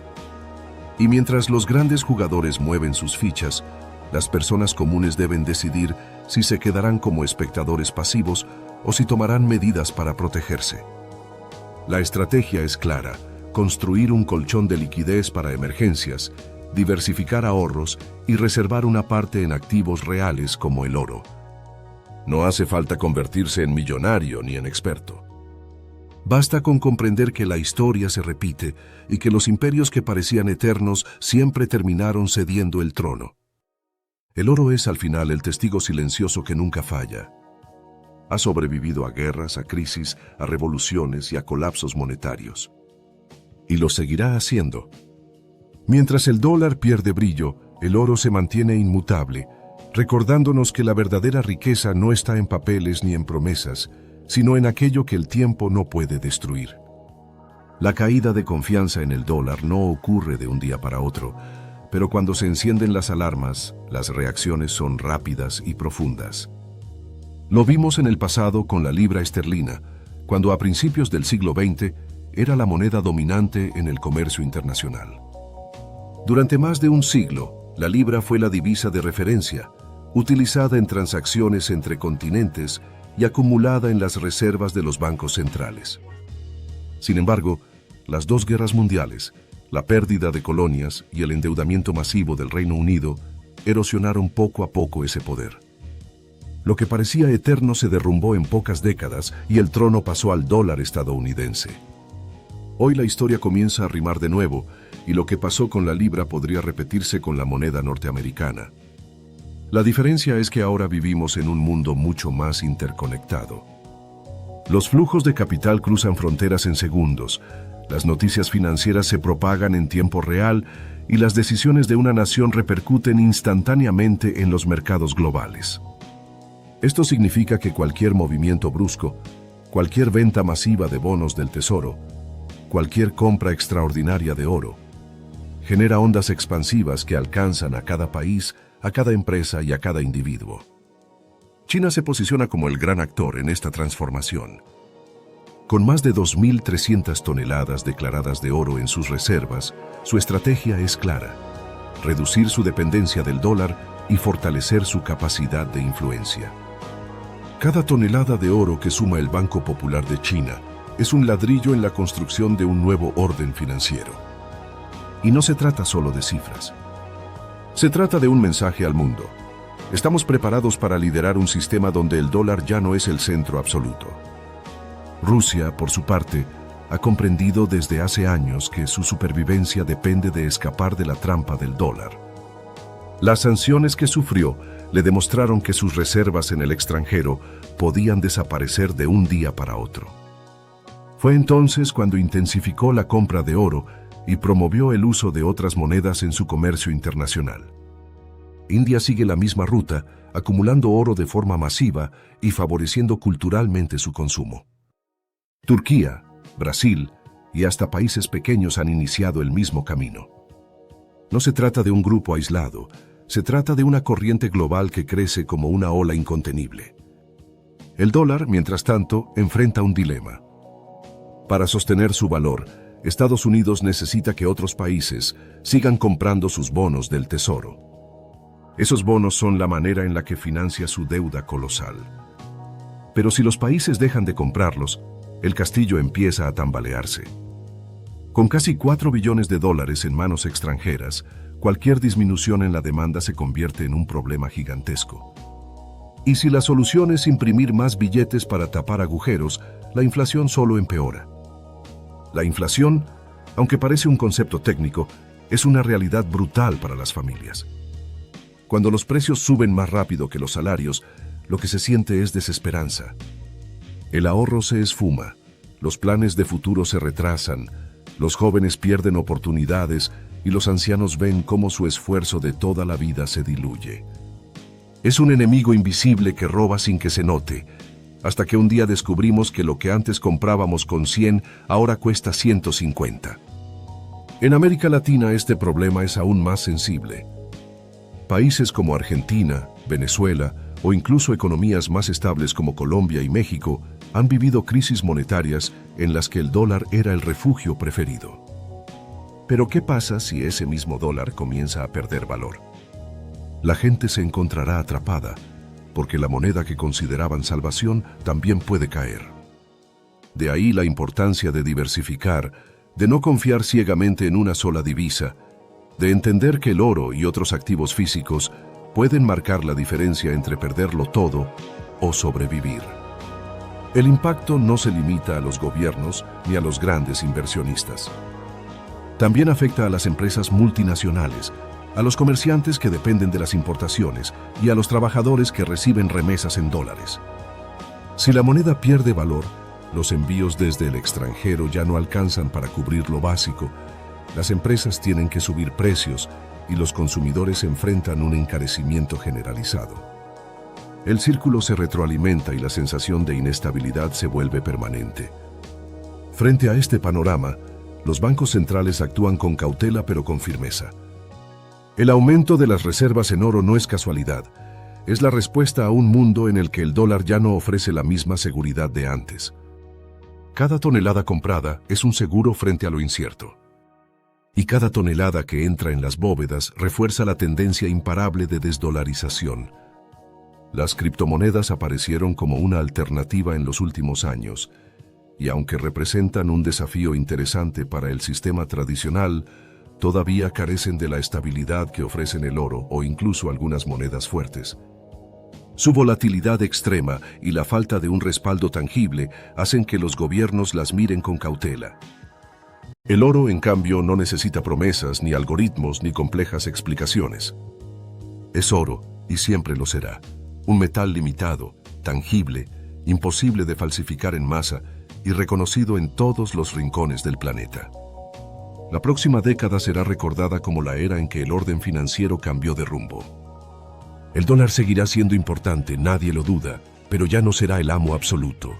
Y mientras los grandes jugadores mueven sus fichas, las personas comunes deben decidir si se quedarán como espectadores pasivos o si tomarán medidas para protegerse. La estrategia es clara: construir un colchón de liquidez para emergencias, diversificar ahorros y reservar una parte en activos reales como el oro. No hace falta convertirse en millonario ni en experto. Basta con comprender que la historia se repite y que los imperios que parecían eternos siempre terminaron cediendo el trono. El oro es al final el testigo silencioso que nunca falla. Ha sobrevivido a guerras, a crisis, a revoluciones y a colapsos monetarios. Y lo seguirá haciendo. Mientras el dólar pierde brillo, el oro se mantiene inmutable, recordándonos que la verdadera riqueza no está en papeles ni en promesas, sino en aquello que el tiempo no puede destruir. La caída de confianza en el dólar no ocurre de un día para otro, pero cuando se encienden las alarmas, las reacciones son rápidas y profundas. Lo vimos en el pasado con la libra esterlina, cuando a principios del siglo XX era la moneda dominante en el comercio internacional. Durante más de un siglo, la libra fue la divisa de referencia, utilizada en transacciones entre continentes y acumulada en las reservas de los bancos centrales. Sin embargo, las dos guerras mundiales, la pérdida de colonias y el endeudamiento masivo del Reino Unido erosionaron poco a poco ese poder. Lo que parecía eterno se derrumbó en pocas décadas y el trono pasó al dólar estadounidense. Hoy la historia comienza a rimar de nuevo y lo que pasó con la libra podría repetirse con la moneda norteamericana. La diferencia es que ahora vivimos en un mundo mucho más interconectado. Los flujos de capital cruzan fronteras en segundos, las noticias financieras se propagan en tiempo real y las decisiones de una nación repercuten instantáneamente en los mercados globales. Esto significa que cualquier movimiento brusco, cualquier venta masiva de bonos del tesoro, cualquier compra extraordinaria de oro, genera ondas expansivas que alcanzan a cada país, a cada empresa y a cada individuo. China se posiciona como el gran actor en esta transformación. Con más de 2.300 toneladas declaradas de oro en sus reservas, su estrategia es clara: reducir su dependencia del dólar y fortalecer su capacidad de influencia. Cada tonelada de oro que suma el Banco Popular de China es un ladrillo en la construcción de un nuevo orden financiero. Y no se trata solo de cifras. Se trata de un mensaje al mundo. Estamos preparados para liderar un sistema donde el dólar ya no es el centro absoluto. Rusia, por su parte, ha comprendido desde hace años que su supervivencia depende de escapar de la trampa del dólar. Las sanciones que sufrió le demostraron que sus reservas en el extranjero podían desaparecer de un día para otro. Fue entonces cuando intensificó la compra de oro y promovió el uso de otras monedas en su comercio internacional. India sigue la misma ruta, acumulando oro de forma masiva y favoreciendo culturalmente su consumo. Turquía, Brasil y hasta países pequeños han iniciado el mismo camino. No se trata de un grupo aislado, se trata de una corriente global que crece como una ola incontenible. El dólar, mientras tanto, enfrenta un dilema. Para sostener su valor, Estados Unidos necesita que otros países sigan comprando sus bonos del tesoro. Esos bonos son la manera en la que financia su deuda colosal. Pero si los países dejan de comprarlos, el castillo empieza a tambalearse. Con casi 4 billones de dólares en manos extranjeras, cualquier disminución en la demanda se convierte en un problema gigantesco. Y si la solución es imprimir más billetes para tapar agujeros, la inflación solo empeora. La inflación, aunque parece un concepto técnico, es una realidad brutal para las familias. Cuando los precios suben más rápido que los salarios, lo que se siente es desesperanza. El ahorro se esfuma, los planes de futuro se retrasan, los jóvenes pierden oportunidades y los ancianos ven cómo su esfuerzo de toda la vida se diluye. Es un enemigo invisible que roba sin que se note, hasta que un día descubrimos que lo que antes comprábamos con 100 ahora cuesta 150. En América Latina este problema es aún más sensible. Países como Argentina, Venezuela o incluso economías más estables como Colombia y México han vivido crisis monetarias en las que el dólar era el refugio preferido. Pero ¿qué pasa si ese mismo dólar comienza a perder valor? La gente se encontrará atrapada, porque la moneda que consideraban salvación también puede caer. De ahí la importancia de diversificar, de no confiar ciegamente en una sola divisa, de entender que el oro y otros activos físicos pueden marcar la diferencia entre perderlo todo o sobrevivir. El impacto no se limita a los gobiernos ni a los grandes inversionistas. También afecta a las empresas multinacionales, a los comerciantes que dependen de las importaciones y a los trabajadores que reciben remesas en dólares. Si la moneda pierde valor, los envíos desde el extranjero ya no alcanzan para cubrir lo básico, las empresas tienen que subir precios y los consumidores enfrentan un encarecimiento generalizado. El círculo se retroalimenta y la sensación de inestabilidad se vuelve permanente. Frente a este panorama, los bancos centrales actúan con cautela pero con firmeza. El aumento de las reservas en oro no es casualidad, es la respuesta a un mundo en el que el dólar ya no ofrece la misma seguridad de antes. Cada tonelada comprada es un seguro frente a lo incierto. Y cada tonelada que entra en las bóvedas refuerza la tendencia imparable de desdolarización. Las criptomonedas aparecieron como una alternativa en los últimos años, y aunque representan un desafío interesante para el sistema tradicional, todavía carecen de la estabilidad que ofrecen el oro o incluso algunas monedas fuertes. Su volatilidad extrema y la falta de un respaldo tangible hacen que los gobiernos las miren con cautela. El oro, en cambio, no necesita promesas, ni algoritmos, ni complejas explicaciones. Es oro, y siempre lo será. Un metal limitado, tangible, imposible de falsificar en masa y reconocido en todos los rincones del planeta. La próxima década será recordada como la era en que el orden financiero cambió de rumbo. El dólar seguirá siendo importante, nadie lo duda, pero ya no será el amo absoluto.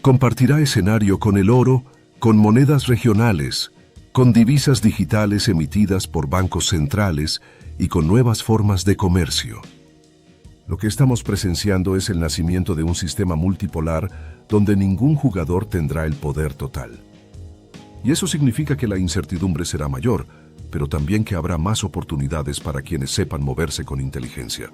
Compartirá escenario con el oro, con monedas regionales, con divisas digitales emitidas por bancos centrales y con nuevas formas de comercio. Lo que estamos presenciando es el nacimiento de un sistema multipolar donde ningún jugador tendrá el poder total. Y eso significa que la incertidumbre será mayor, pero también que habrá más oportunidades para quienes sepan moverse con inteligencia.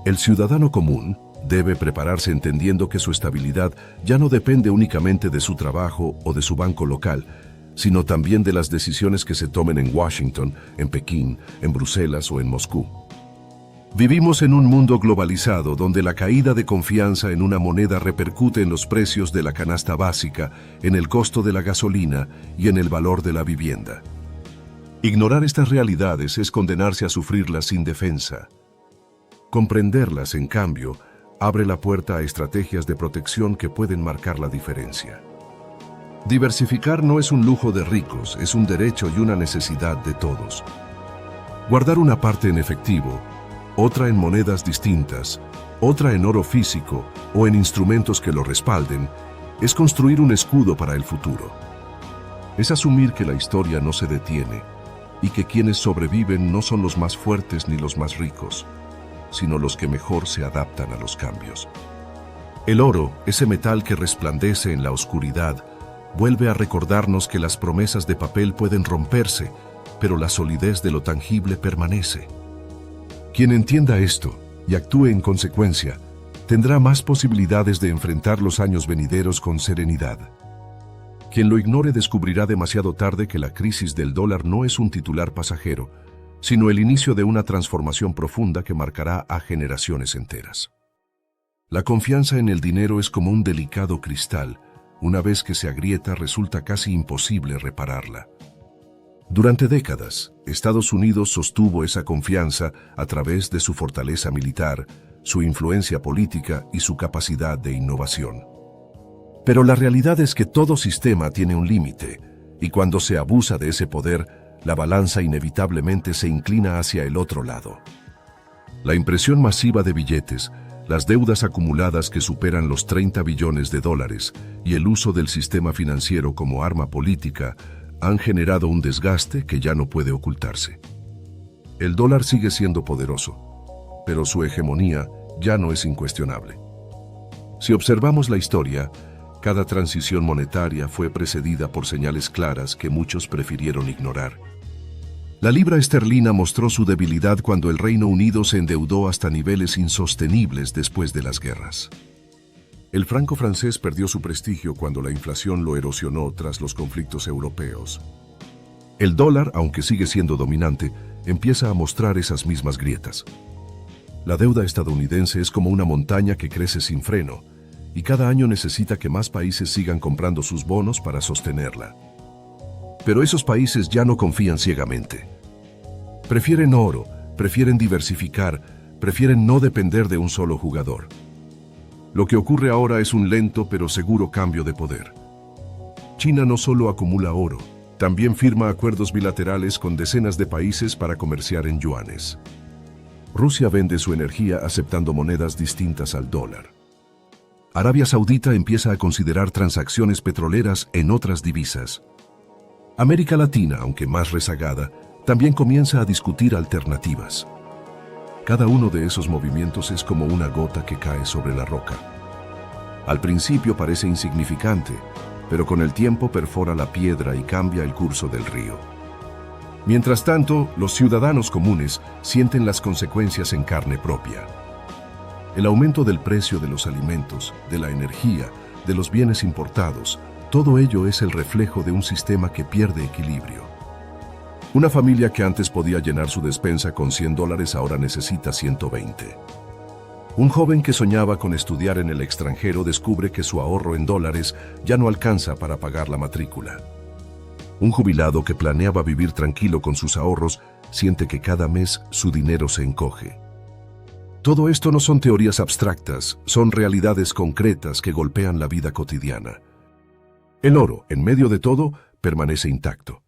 El ciudadano común debe prepararse entendiendo que su estabilidad ya no depende únicamente de su trabajo o de su banco local, sino también de las decisiones que se tomen en Washington, en Pekín, en Bruselas o en Moscú. Vivimos en un mundo globalizado donde la caída de confianza en una moneda repercute en los precios de la canasta básica, en el costo de la gasolina y en el valor de la vivienda. Ignorar estas realidades es condenarse a sufrirlas sin defensa. Comprenderlas, en cambio, abre la puerta a estrategias de protección que pueden marcar la diferencia. Diversificar no es un lujo de ricos, es un derecho y una necesidad de todos. Guardar una parte en efectivo, otra en monedas distintas, otra en oro físico o en instrumentos que lo respalden, es construir un escudo para el futuro. Es asumir que la historia no se detiene y que quienes sobreviven no son los más fuertes ni los más ricos, sino los que mejor se adaptan a los cambios. El oro, ese metal que resplandece en la oscuridad, vuelve a recordarnos que las promesas de papel pueden romperse, pero la solidez de lo tangible permanece. Quien entienda esto y actúe en consecuencia, tendrá más posibilidades de enfrentar los años venideros con serenidad. Quien lo ignore descubrirá demasiado tarde que la crisis del dólar no es un titular pasajero, sino el inicio de una transformación profunda que marcará a generaciones enteras. La confianza en el dinero es como un delicado cristal. Una vez que se agrieta, resulta casi imposible repararla. Durante décadas, Estados Unidos sostuvo esa confianza a través de su fortaleza militar, su influencia política y su capacidad de innovación. Pero la realidad es que todo sistema tiene un límite, y cuando se abusa de ese poder, la balanza inevitablemente se inclina hacia el otro lado. La impresión masiva de billetes, las deudas acumuladas que superan los 30 billones de dólares y el uso del sistema financiero como arma política han generado un desgaste que ya no puede ocultarse. El dólar sigue siendo poderoso, pero su hegemonía ya no es incuestionable. Si observamos la historia, cada transición monetaria fue precedida por señales claras que muchos prefirieron ignorar. La libra esterlina mostró su debilidad cuando el Reino Unido se endeudó hasta niveles insostenibles después de las guerras. El franco francés perdió su prestigio cuando la inflación lo erosionó tras los conflictos europeos. El dólar, aunque sigue siendo dominante, empieza a mostrar esas mismas grietas. La deuda estadounidense es como una montaña que crece sin freno, y cada año necesita que más países sigan comprando sus bonos para sostenerla. Pero esos países ya no confían ciegamente. Prefieren oro, prefieren diversificar, prefieren no depender de un solo jugador. Lo que ocurre ahora es un lento pero seguro cambio de poder. China no solo acumula oro, también firma acuerdos bilaterales con decenas de países para comerciar en yuanes. Rusia vende su energía aceptando monedas distintas al dólar. Arabia Saudita empieza a considerar transacciones petroleras en otras divisas. América Latina, aunque más rezagada, también comienza a discutir alternativas. Cada uno de esos movimientos es como una gota que cae sobre la roca. Al principio parece insignificante, pero con el tiempo perfora la piedra y cambia el curso del río. Mientras tanto, los ciudadanos comunes sienten las consecuencias en carne propia. El aumento del precio de los alimentos, de la energía, de los bienes importados, todo ello es el reflejo de un sistema que pierde equilibrio. Una familia que antes podía llenar su despensa con $100 ahora necesita 120. Un joven que soñaba con estudiar en el extranjero descubre que su ahorro en dólares ya no alcanza para pagar la matrícula. Un jubilado que planeaba vivir tranquilo con sus ahorros siente que cada mes su dinero se encoge. Todo esto no son teorías abstractas, son realidades concretas que golpean la vida cotidiana. El oro, en medio de todo, permanece intacto.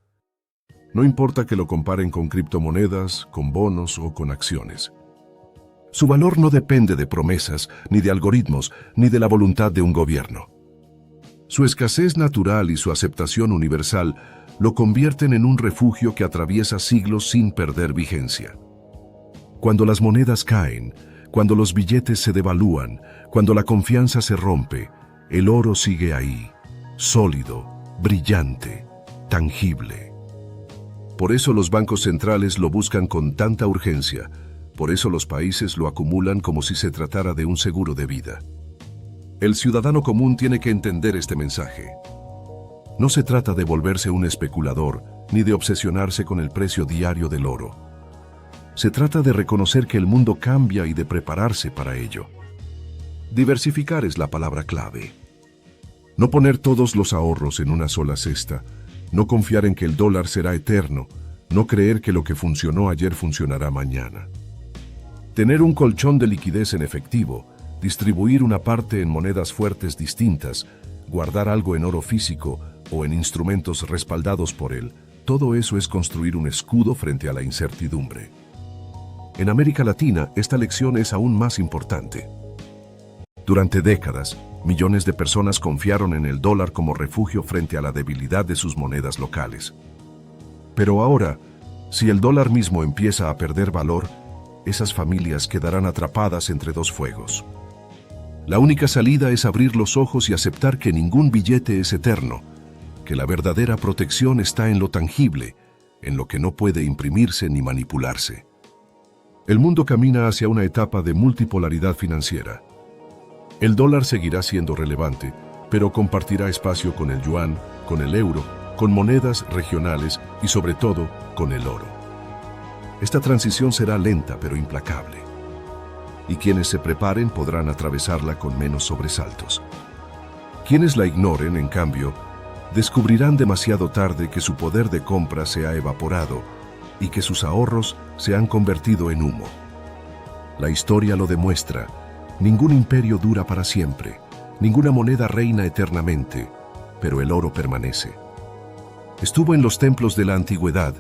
No importa que lo comparen con criptomonedas, con bonos o con acciones. Su valor no depende de promesas, ni de algoritmos, ni de la voluntad de un gobierno. Su escasez natural y su aceptación universal lo convierten en un refugio que atraviesa siglos sin perder vigencia. Cuando las monedas caen, cuando los billetes se devalúan, cuando la confianza se rompe, el oro sigue ahí, sólido, brillante, tangible. Por eso los bancos centrales lo buscan con tanta urgencia, por eso los países lo acumulan como si se tratara de un seguro de vida. El ciudadano común tiene que entender este mensaje. No se trata de volverse un especulador, ni de obsesionarse con el precio diario del oro. Se trata de reconocer que el mundo cambia y de prepararse para ello. Diversificar es la palabra clave. No poner todos los ahorros en una sola cesta, no confiar en que el dólar será eterno, no creer que lo que funcionó ayer funcionará mañana. Tener un colchón de liquidez en efectivo, distribuir una parte en monedas fuertes distintas, guardar algo en oro físico o en instrumentos respaldados por él, todo eso es construir un escudo frente a la incertidumbre. En América Latina, esta lección es aún más importante. Durante décadas, millones de personas confiaron en el dólar como refugio frente a la debilidad de sus monedas locales. Pero ahora, si el dólar mismo empieza a perder valor, esas familias quedarán atrapadas entre dos fuegos. La única salida es abrir los ojos y aceptar que ningún billete es eterno, que la verdadera protección está en lo tangible, en lo que no puede imprimirse ni manipularse. El mundo camina hacia una etapa de multipolaridad financiera. El dólar seguirá siendo relevante, pero compartirá espacio con el yuan, con el euro, con monedas regionales y sobre todo con el oro. Esta transición será lenta pero implacable. Y quienes se preparen podrán atravesarla con menos sobresaltos. Quienes la ignoren, en cambio, descubrirán demasiado tarde que su poder de compra se ha evaporado y que sus ahorros se han convertido en humo. La historia lo demuestra. Ningún imperio dura para siempre, ninguna moneda reina eternamente, pero el oro permanece. Estuvo en los templos de la antigüedad,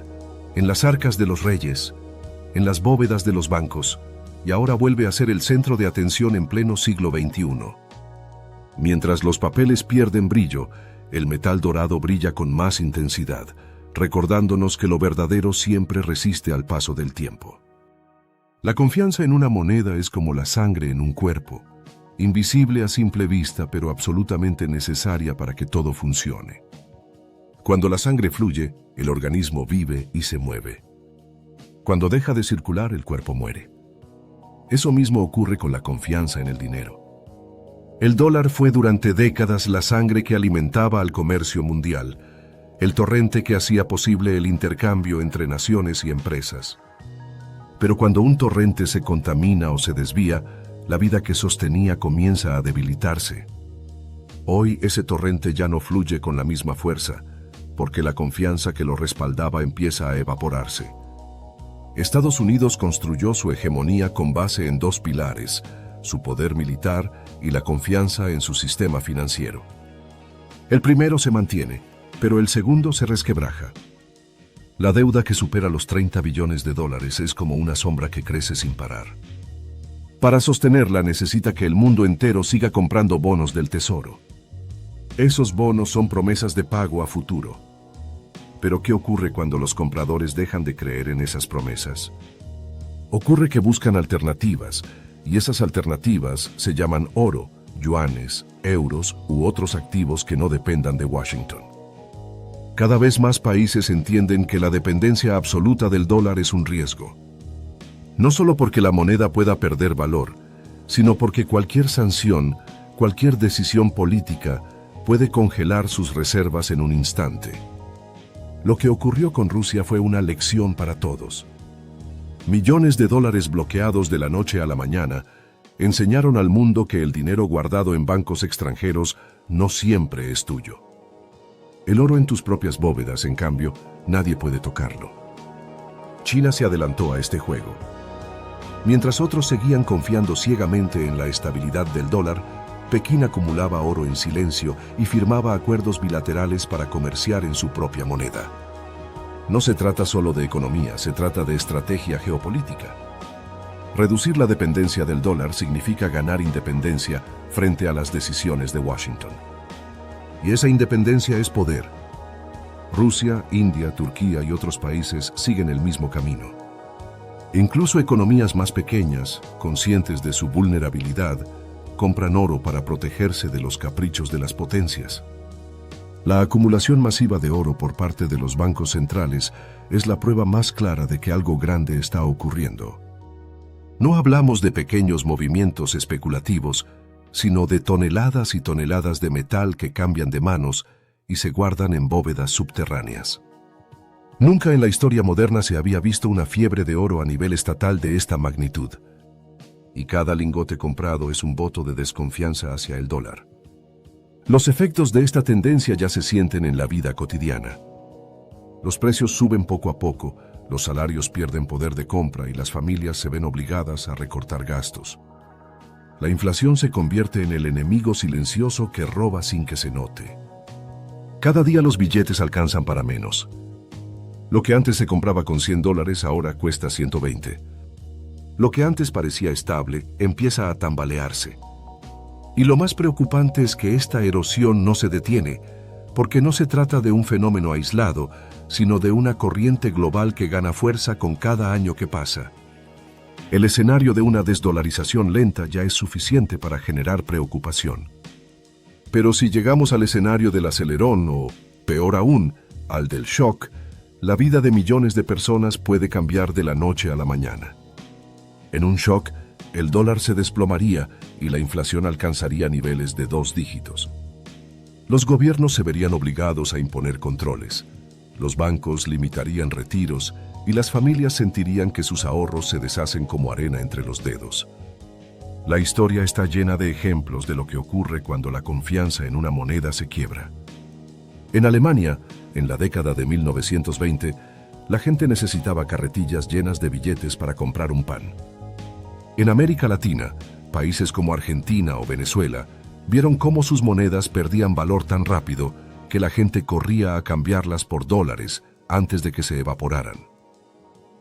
en las arcas de los reyes, en las bóvedas de los bancos, y ahora vuelve a ser el centro de atención en pleno siglo XXI. Mientras los papeles pierden brillo, el metal dorado brilla con más intensidad, recordándonos que lo verdadero siempre resiste al paso del tiempo. La confianza en una moneda es como la sangre en un cuerpo, invisible a simple vista pero absolutamente necesaria para que todo funcione. Cuando la sangre fluye, el organismo vive y se mueve. Cuando deja de circular, el cuerpo muere. Eso mismo ocurre con la confianza en el dinero. El dólar fue durante décadas la sangre que alimentaba al comercio mundial, el torrente que hacía posible el intercambio entre naciones y empresas. Pero cuando un torrente se contamina o se desvía, la vida que sostenía comienza a debilitarse. Hoy ese torrente ya no fluye con la misma fuerza, porque la confianza que lo respaldaba empieza a evaporarse. Estados Unidos construyó su hegemonía con base en dos pilares, su poder militar y la confianza en su sistema financiero. El primero se mantiene, pero el segundo se resquebraja. La deuda que supera los 30 billones de dólares es como una sombra que crece sin parar. Para sostenerla necesita que el mundo entero siga comprando bonos del tesoro. Esos bonos son promesas de pago a futuro. Pero ¿qué ocurre cuando los compradores dejan de creer en esas promesas? Ocurre que buscan alternativas, y esas alternativas se llaman oro, yuanes, euros u otros activos que no dependan de Washington. Cada vez más países entienden que la dependencia absoluta del dólar es un riesgo. No solo porque la moneda pueda perder valor, sino porque cualquier sanción, cualquier decisión política puede congelar sus reservas en un instante. Lo que ocurrió con Rusia fue una lección para todos. Millones de dólares bloqueados de la noche a la mañana enseñaron al mundo que el dinero guardado en bancos extranjeros no siempre es tuyo. El oro en tus propias bóvedas, en cambio, nadie puede tocarlo. China se adelantó a este juego. Mientras otros seguían confiando ciegamente en la estabilidad del dólar, Pekín acumulaba oro en silencio y firmaba acuerdos bilaterales para comerciar en su propia moneda. No se trata solo de economía, se trata de estrategia geopolítica. Reducir la dependencia del dólar significa ganar independencia frente a las decisiones de Washington. Y esa independencia es poder. Rusia, India, Turquía y otros países siguen el mismo camino. Incluso economías más pequeñas, conscientes de su vulnerabilidad, compran oro para protegerse de los caprichos de las potencias. La acumulación masiva de oro por parte de los bancos centrales es la prueba más clara de que algo grande está ocurriendo. No hablamos de pequeños movimientos especulativos, sino de toneladas y toneladas de metal que cambian de manos y se guardan en bóvedas subterráneas. Nunca en la historia moderna se había visto una fiebre de oro a nivel estatal de esta magnitud. Y cada lingote comprado es un voto de desconfianza hacia el dólar. Los efectos de esta tendencia ya se sienten en la vida cotidiana. Los precios suben poco a poco, los salarios pierden poder de compra y las familias se ven obligadas a recortar gastos. La inflación se convierte en el enemigo silencioso que roba sin que se note. Cada día los billetes alcanzan para menos. Lo que antes se compraba con $100 ahora cuesta 120. Lo que antes parecía estable empieza a tambalearse. Y lo más preocupante es que esta erosión no se detiene, porque no se trata de un fenómeno aislado, sino de una corriente global que gana fuerza con cada año que pasa. El escenario de una desdolarización lenta ya es suficiente para generar preocupación. Pero si llegamos al escenario del acelerón o, peor aún, al del shock, la vida de millones de personas puede cambiar de la noche a la mañana. En un shock, el dólar se desplomaría y la inflación alcanzaría niveles de 2 dígitos. Los gobiernos se verían obligados a imponer controles. Los bancos limitarían retiros y las familias sentirían que sus ahorros se deshacen como arena entre los dedos. La historia está llena de ejemplos de lo que ocurre cuando la confianza en una moneda se quiebra. En Alemania, en la década de 1920, la gente necesitaba carretillas llenas de billetes para comprar un pan. En América Latina, países como Argentina o Venezuela vieron cómo sus monedas perdían valor tan rápido que la gente corría a cambiarlas por dólares antes de que se evaporaran.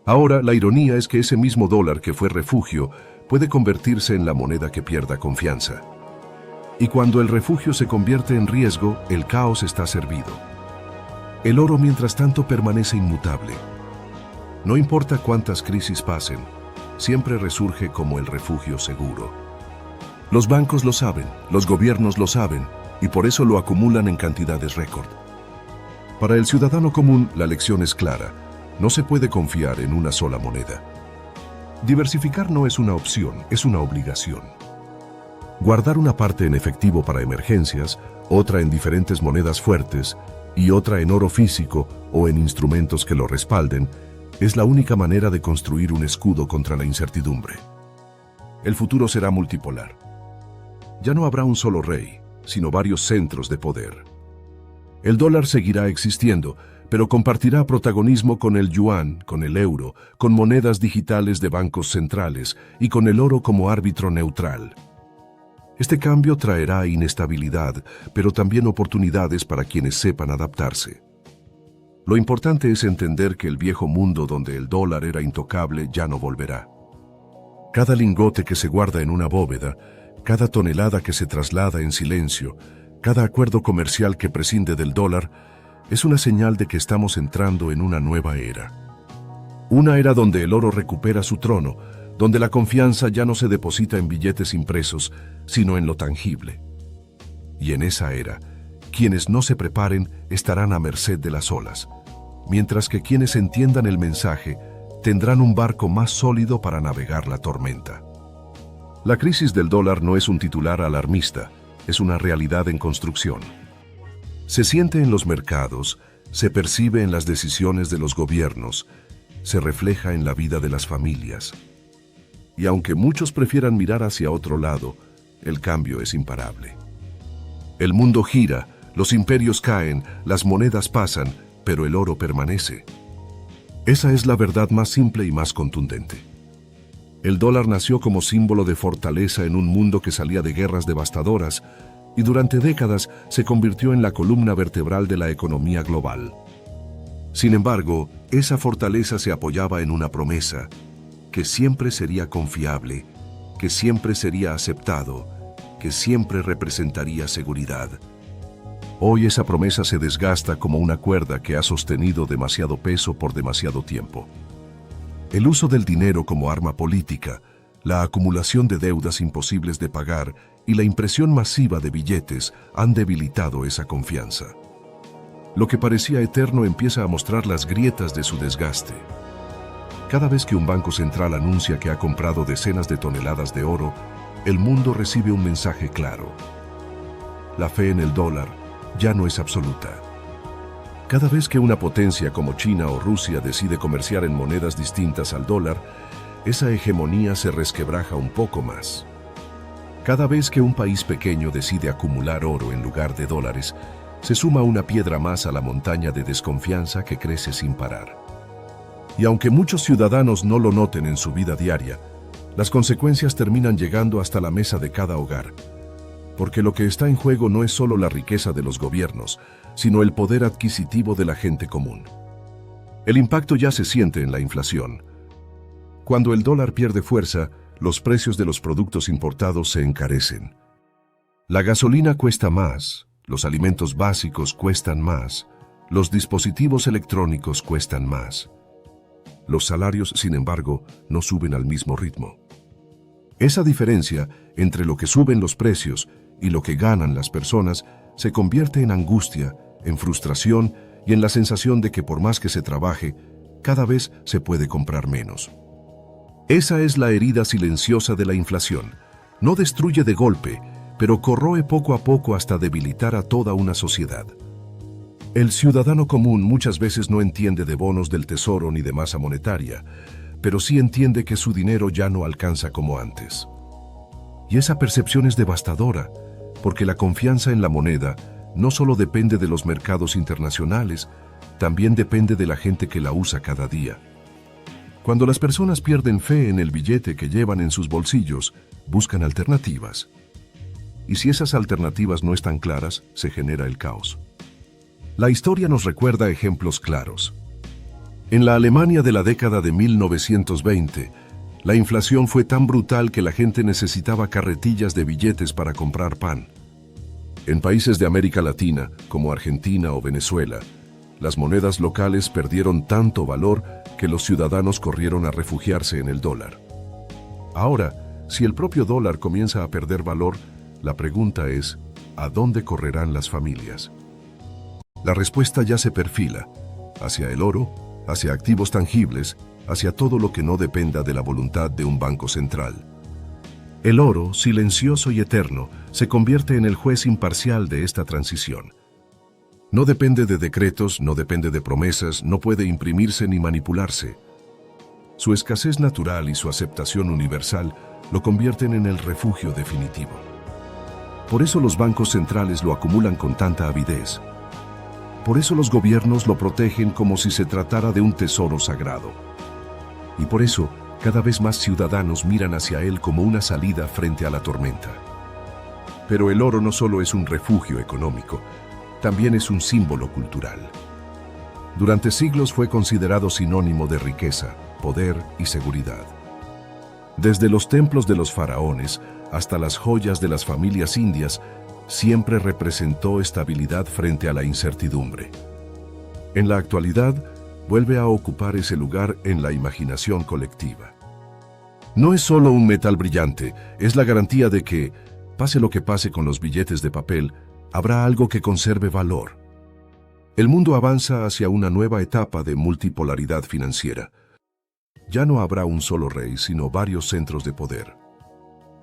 Ahora, la ironía es que ese mismo dólar que fue refugio puede convertirse en la moneda que pierda confianza. Y cuando el refugio se convierte en riesgo, el caos está servido. El oro, mientras tanto, permanece inmutable. No importa cuántas crisis pasen, siempre resurge como el refugio seguro. Los bancos lo saben, los gobiernos lo saben, y por eso lo acumulan en cantidades récord. Para el ciudadano común, la lección es clara. No se puede confiar en una sola moneda. Diversificar no es una opción, es una obligación. Guardar una parte en efectivo para emergencias, otra en diferentes monedas fuertes y otra en oro físico o en instrumentos que lo respalden, es la única manera de construir un escudo contra la incertidumbre. El futuro será multipolar. Ya no habrá un solo rey, sino varios centros de poder. El dólar seguirá existiendo, pero compartirá protagonismo con el yuan, con el euro, con monedas digitales de bancos centrales y con el oro como árbitro neutral. Este cambio traerá inestabilidad, pero también oportunidades para quienes sepan adaptarse. Lo importante es entender que el viejo mundo donde el dólar era intocable ya no volverá. Cada lingote que se guarda en una bóveda, cada tonelada que se traslada en silencio, cada acuerdo comercial que prescinde del dólar, es una señal de que estamos entrando en una nueva era. Una era donde el oro recupera su trono, donde la confianza ya no se deposita en billetes impresos, sino en lo tangible. Y en esa era, quienes no se preparen estarán a merced de las olas, mientras que quienes entiendan el mensaje tendrán un barco más sólido para navegar la tormenta. La crisis del dólar no es un titular alarmista, es una realidad en construcción. Se siente en los mercados, se percibe en las decisiones de los gobiernos, se refleja en la vida de las familias. Y aunque muchos prefieran mirar hacia otro lado, el cambio es imparable. El mundo gira, los imperios caen, las monedas pasan, pero el oro permanece. Esa es la verdad más simple y más contundente. El dólar nació como símbolo de fortaleza en un mundo que salía de guerras devastadoras y durante décadas se convirtió en la columna vertebral de la economía global. Sin embargo, esa fortaleza se apoyaba en una promesa, que siempre sería confiable, que siempre sería aceptado, que siempre representaría seguridad. Hoy esa promesa se desgasta como una cuerda que ha sostenido demasiado peso por demasiado tiempo. El uso del dinero como arma política, la acumulación de deudas imposibles de pagar y la impresión masiva de billetes han debilitado esa confianza. Lo que parecía eterno empieza a mostrar las grietas de su desgaste. Cada vez que un banco central anuncia que ha comprado decenas de toneladas de oro, el mundo recibe un mensaje claro. La fe en el dólar ya no es absoluta. Cada vez que una potencia como China o Rusia decide comerciar en monedas distintas al dólar, esa hegemonía se resquebraja un poco más. Cada vez que un país pequeño decide acumular oro en lugar de dólares, se suma una piedra más a la montaña de desconfianza que crece sin parar. Y aunque muchos ciudadanos no lo noten en su vida diaria, las consecuencias terminan llegando hasta la mesa de cada hogar. Porque lo que está en juego no es solo la riqueza de los gobiernos, sino el poder adquisitivo de la gente común. El impacto ya se siente en la inflación. Cuando el dólar pierde fuerza, los precios de los productos importados se encarecen. La gasolina cuesta más, los alimentos básicos cuestan más, los dispositivos electrónicos cuestan más. Los salarios, sin embargo, no suben al mismo ritmo. Esa diferencia entre lo que suben los precios y lo que ganan las personas se convierte en angustia, en frustración y en la sensación de que por más que se trabaje, cada vez se puede comprar menos. Esa es la herida silenciosa de la inflación. No destruye de golpe, pero corroe poco a poco hasta debilitar a toda una sociedad. El ciudadano común muchas veces no entiende de bonos del tesoro ni de masa monetaria, pero sí entiende que su dinero ya no alcanza como antes. Y esa percepción es devastadora, porque la confianza en la moneda no solo depende de los mercados internacionales, también depende de la gente que la usa cada día. Cuando las personas pierden fe en el billete que llevan en sus bolsillos, buscan alternativas. Y si esas alternativas no están claras, se genera el caos. La historia nos recuerda ejemplos claros. En la Alemania de la década de 1920, la inflación fue tan brutal que la gente necesitaba carretillas de billetes para comprar pan. En países de América Latina, como Argentina o Venezuela, las monedas locales perdieron tanto valor que los ciudadanos corrieron a refugiarse en el dólar. Ahora, si el propio dólar comienza a perder valor, la pregunta es, ¿a dónde correrán las familias? La respuesta ya se perfila, hacia el oro, hacia activos tangibles, hacia todo lo que no dependa de la voluntad de un banco central. El oro, silencioso y eterno, se convierte en el juez imparcial de esta transición. No depende de decretos, no depende de promesas, no puede imprimirse ni manipularse. Su escasez natural y su aceptación universal lo convierten en el refugio definitivo. Por eso los bancos centrales lo acumulan con tanta avidez. Por eso los gobiernos lo protegen como si se tratara de un tesoro sagrado. Y por eso, cada vez más ciudadanos miran hacia él como una salida frente a la tormenta. Pero el oro no solo es un refugio económico, también es un símbolo cultural. Durante siglos fue considerado sinónimo de riqueza, poder y seguridad. Desde los templos de los faraones hasta las joyas de las familias indias, siempre representó estabilidad frente a la incertidumbre. En la actualidad, vuelve a ocupar ese lugar en la imaginación colectiva. No es solo un metal brillante, es la garantía de que, pase lo que pase con los billetes de papel, habrá algo que conserve valor. El mundo avanza hacia una nueva etapa de multipolaridad financiera. Ya no habrá un solo rey, sino varios centros de poder.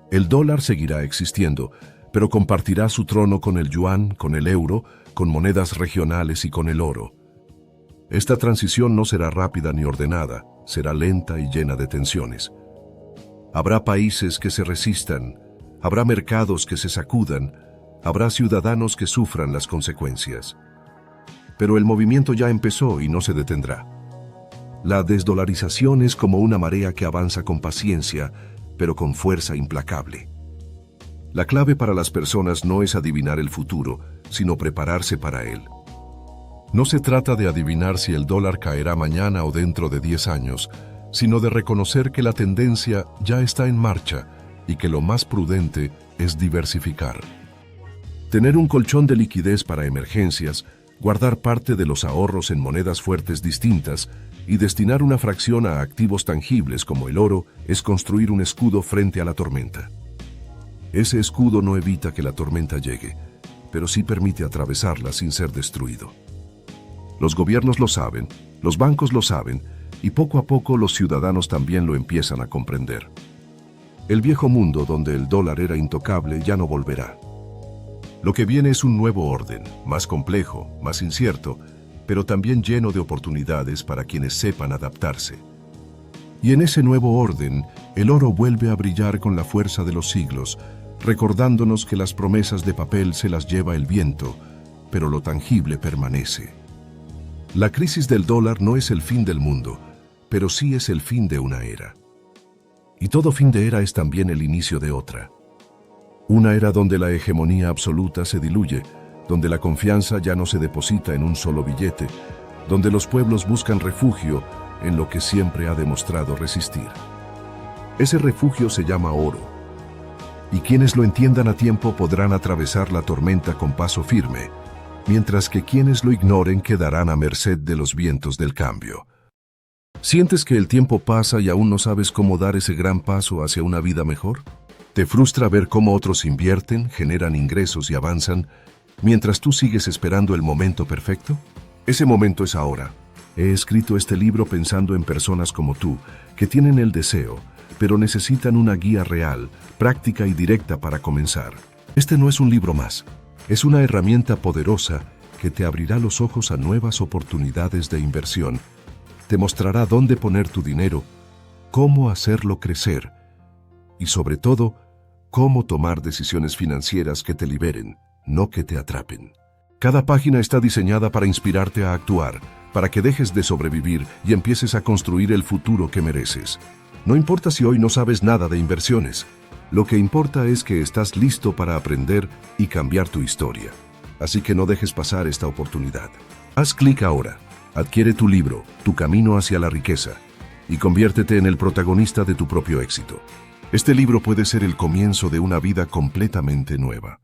El dólar seguirá existiendo, pero compartirá su trono con el yuan, con el euro, con monedas regionales y con el oro. Esta transición no será rápida ni ordenada, será lenta y llena de tensiones. Habrá países que se resistan, habrá mercados que se sacudan, habrá ciudadanos que sufran las consecuencias. Pero el movimiento ya empezó y no se detendrá. La desdolarización es como una marea que avanza con paciencia, pero con fuerza implacable. La clave para las personas no es adivinar el futuro, sino prepararse para él. No se trata de adivinar si el dólar caerá mañana o dentro de 10 años, sino de reconocer que la tendencia ya está en marcha y que lo más prudente es diversificar. Tener un colchón de liquidez para emergencias, guardar parte de los ahorros en monedas fuertes distintas y destinar una fracción a activos tangibles como el oro es construir un escudo frente a la tormenta. Ese escudo no evita que la tormenta llegue, pero sí permite atravesarla sin ser destruido. Los gobiernos lo saben, los bancos lo saben, y poco a poco los ciudadanos también lo empiezan a comprender. El viejo mundo donde el dólar era intocable ya no volverá. Lo que viene es un nuevo orden, más complejo, más incierto, pero también lleno de oportunidades para quienes sepan adaptarse. Y en ese nuevo orden, el oro vuelve a brillar con la fuerza de los siglos, recordándonos que las promesas de papel se las lleva el viento, pero lo tangible permanece. La crisis del dólar no es el fin del mundo, pero sí es el fin de una era. Y todo fin de era es también el inicio de otra. Una era donde la hegemonía absoluta se diluye, donde la confianza ya no se deposita en un solo billete, donde los pueblos buscan refugio en lo que siempre ha demostrado resistir. Ese refugio se llama oro. Y quienes lo entiendan a tiempo podrán atravesar la tormenta con paso firme, mientras que quienes lo ignoren quedarán a merced de los vientos del cambio. ¿Sientes que el tiempo pasa y aún no sabes cómo dar ese gran paso hacia una vida mejor? ¿Te frustra ver cómo otros invierten, generan ingresos y avanzan, mientras tú sigues esperando el momento perfecto? Ese momento es ahora. He escrito este libro pensando en personas como tú, que tienen el deseo, pero necesitan una guía real, práctica y directa para comenzar. Este no es un libro más. Es una herramienta poderosa que te abrirá los ojos a nuevas oportunidades de inversión, te mostrará dónde poner tu dinero, cómo hacerlo crecer y, sobre todo, cómo tomar decisiones financieras que te liberen, no que te atrapen. Cada página está diseñada para inspirarte a actuar, para que dejes de sobrevivir y empieces a construir el futuro que mereces. No importa si hoy no sabes nada de inversiones. Lo que importa es que estás listo para aprender y cambiar tu historia. Así que no dejes pasar esta oportunidad. Haz clic ahora, adquiere tu libro, Tu camino hacia la riqueza, y conviértete en el protagonista de tu propio éxito. Este libro puede ser el comienzo de una vida completamente nueva.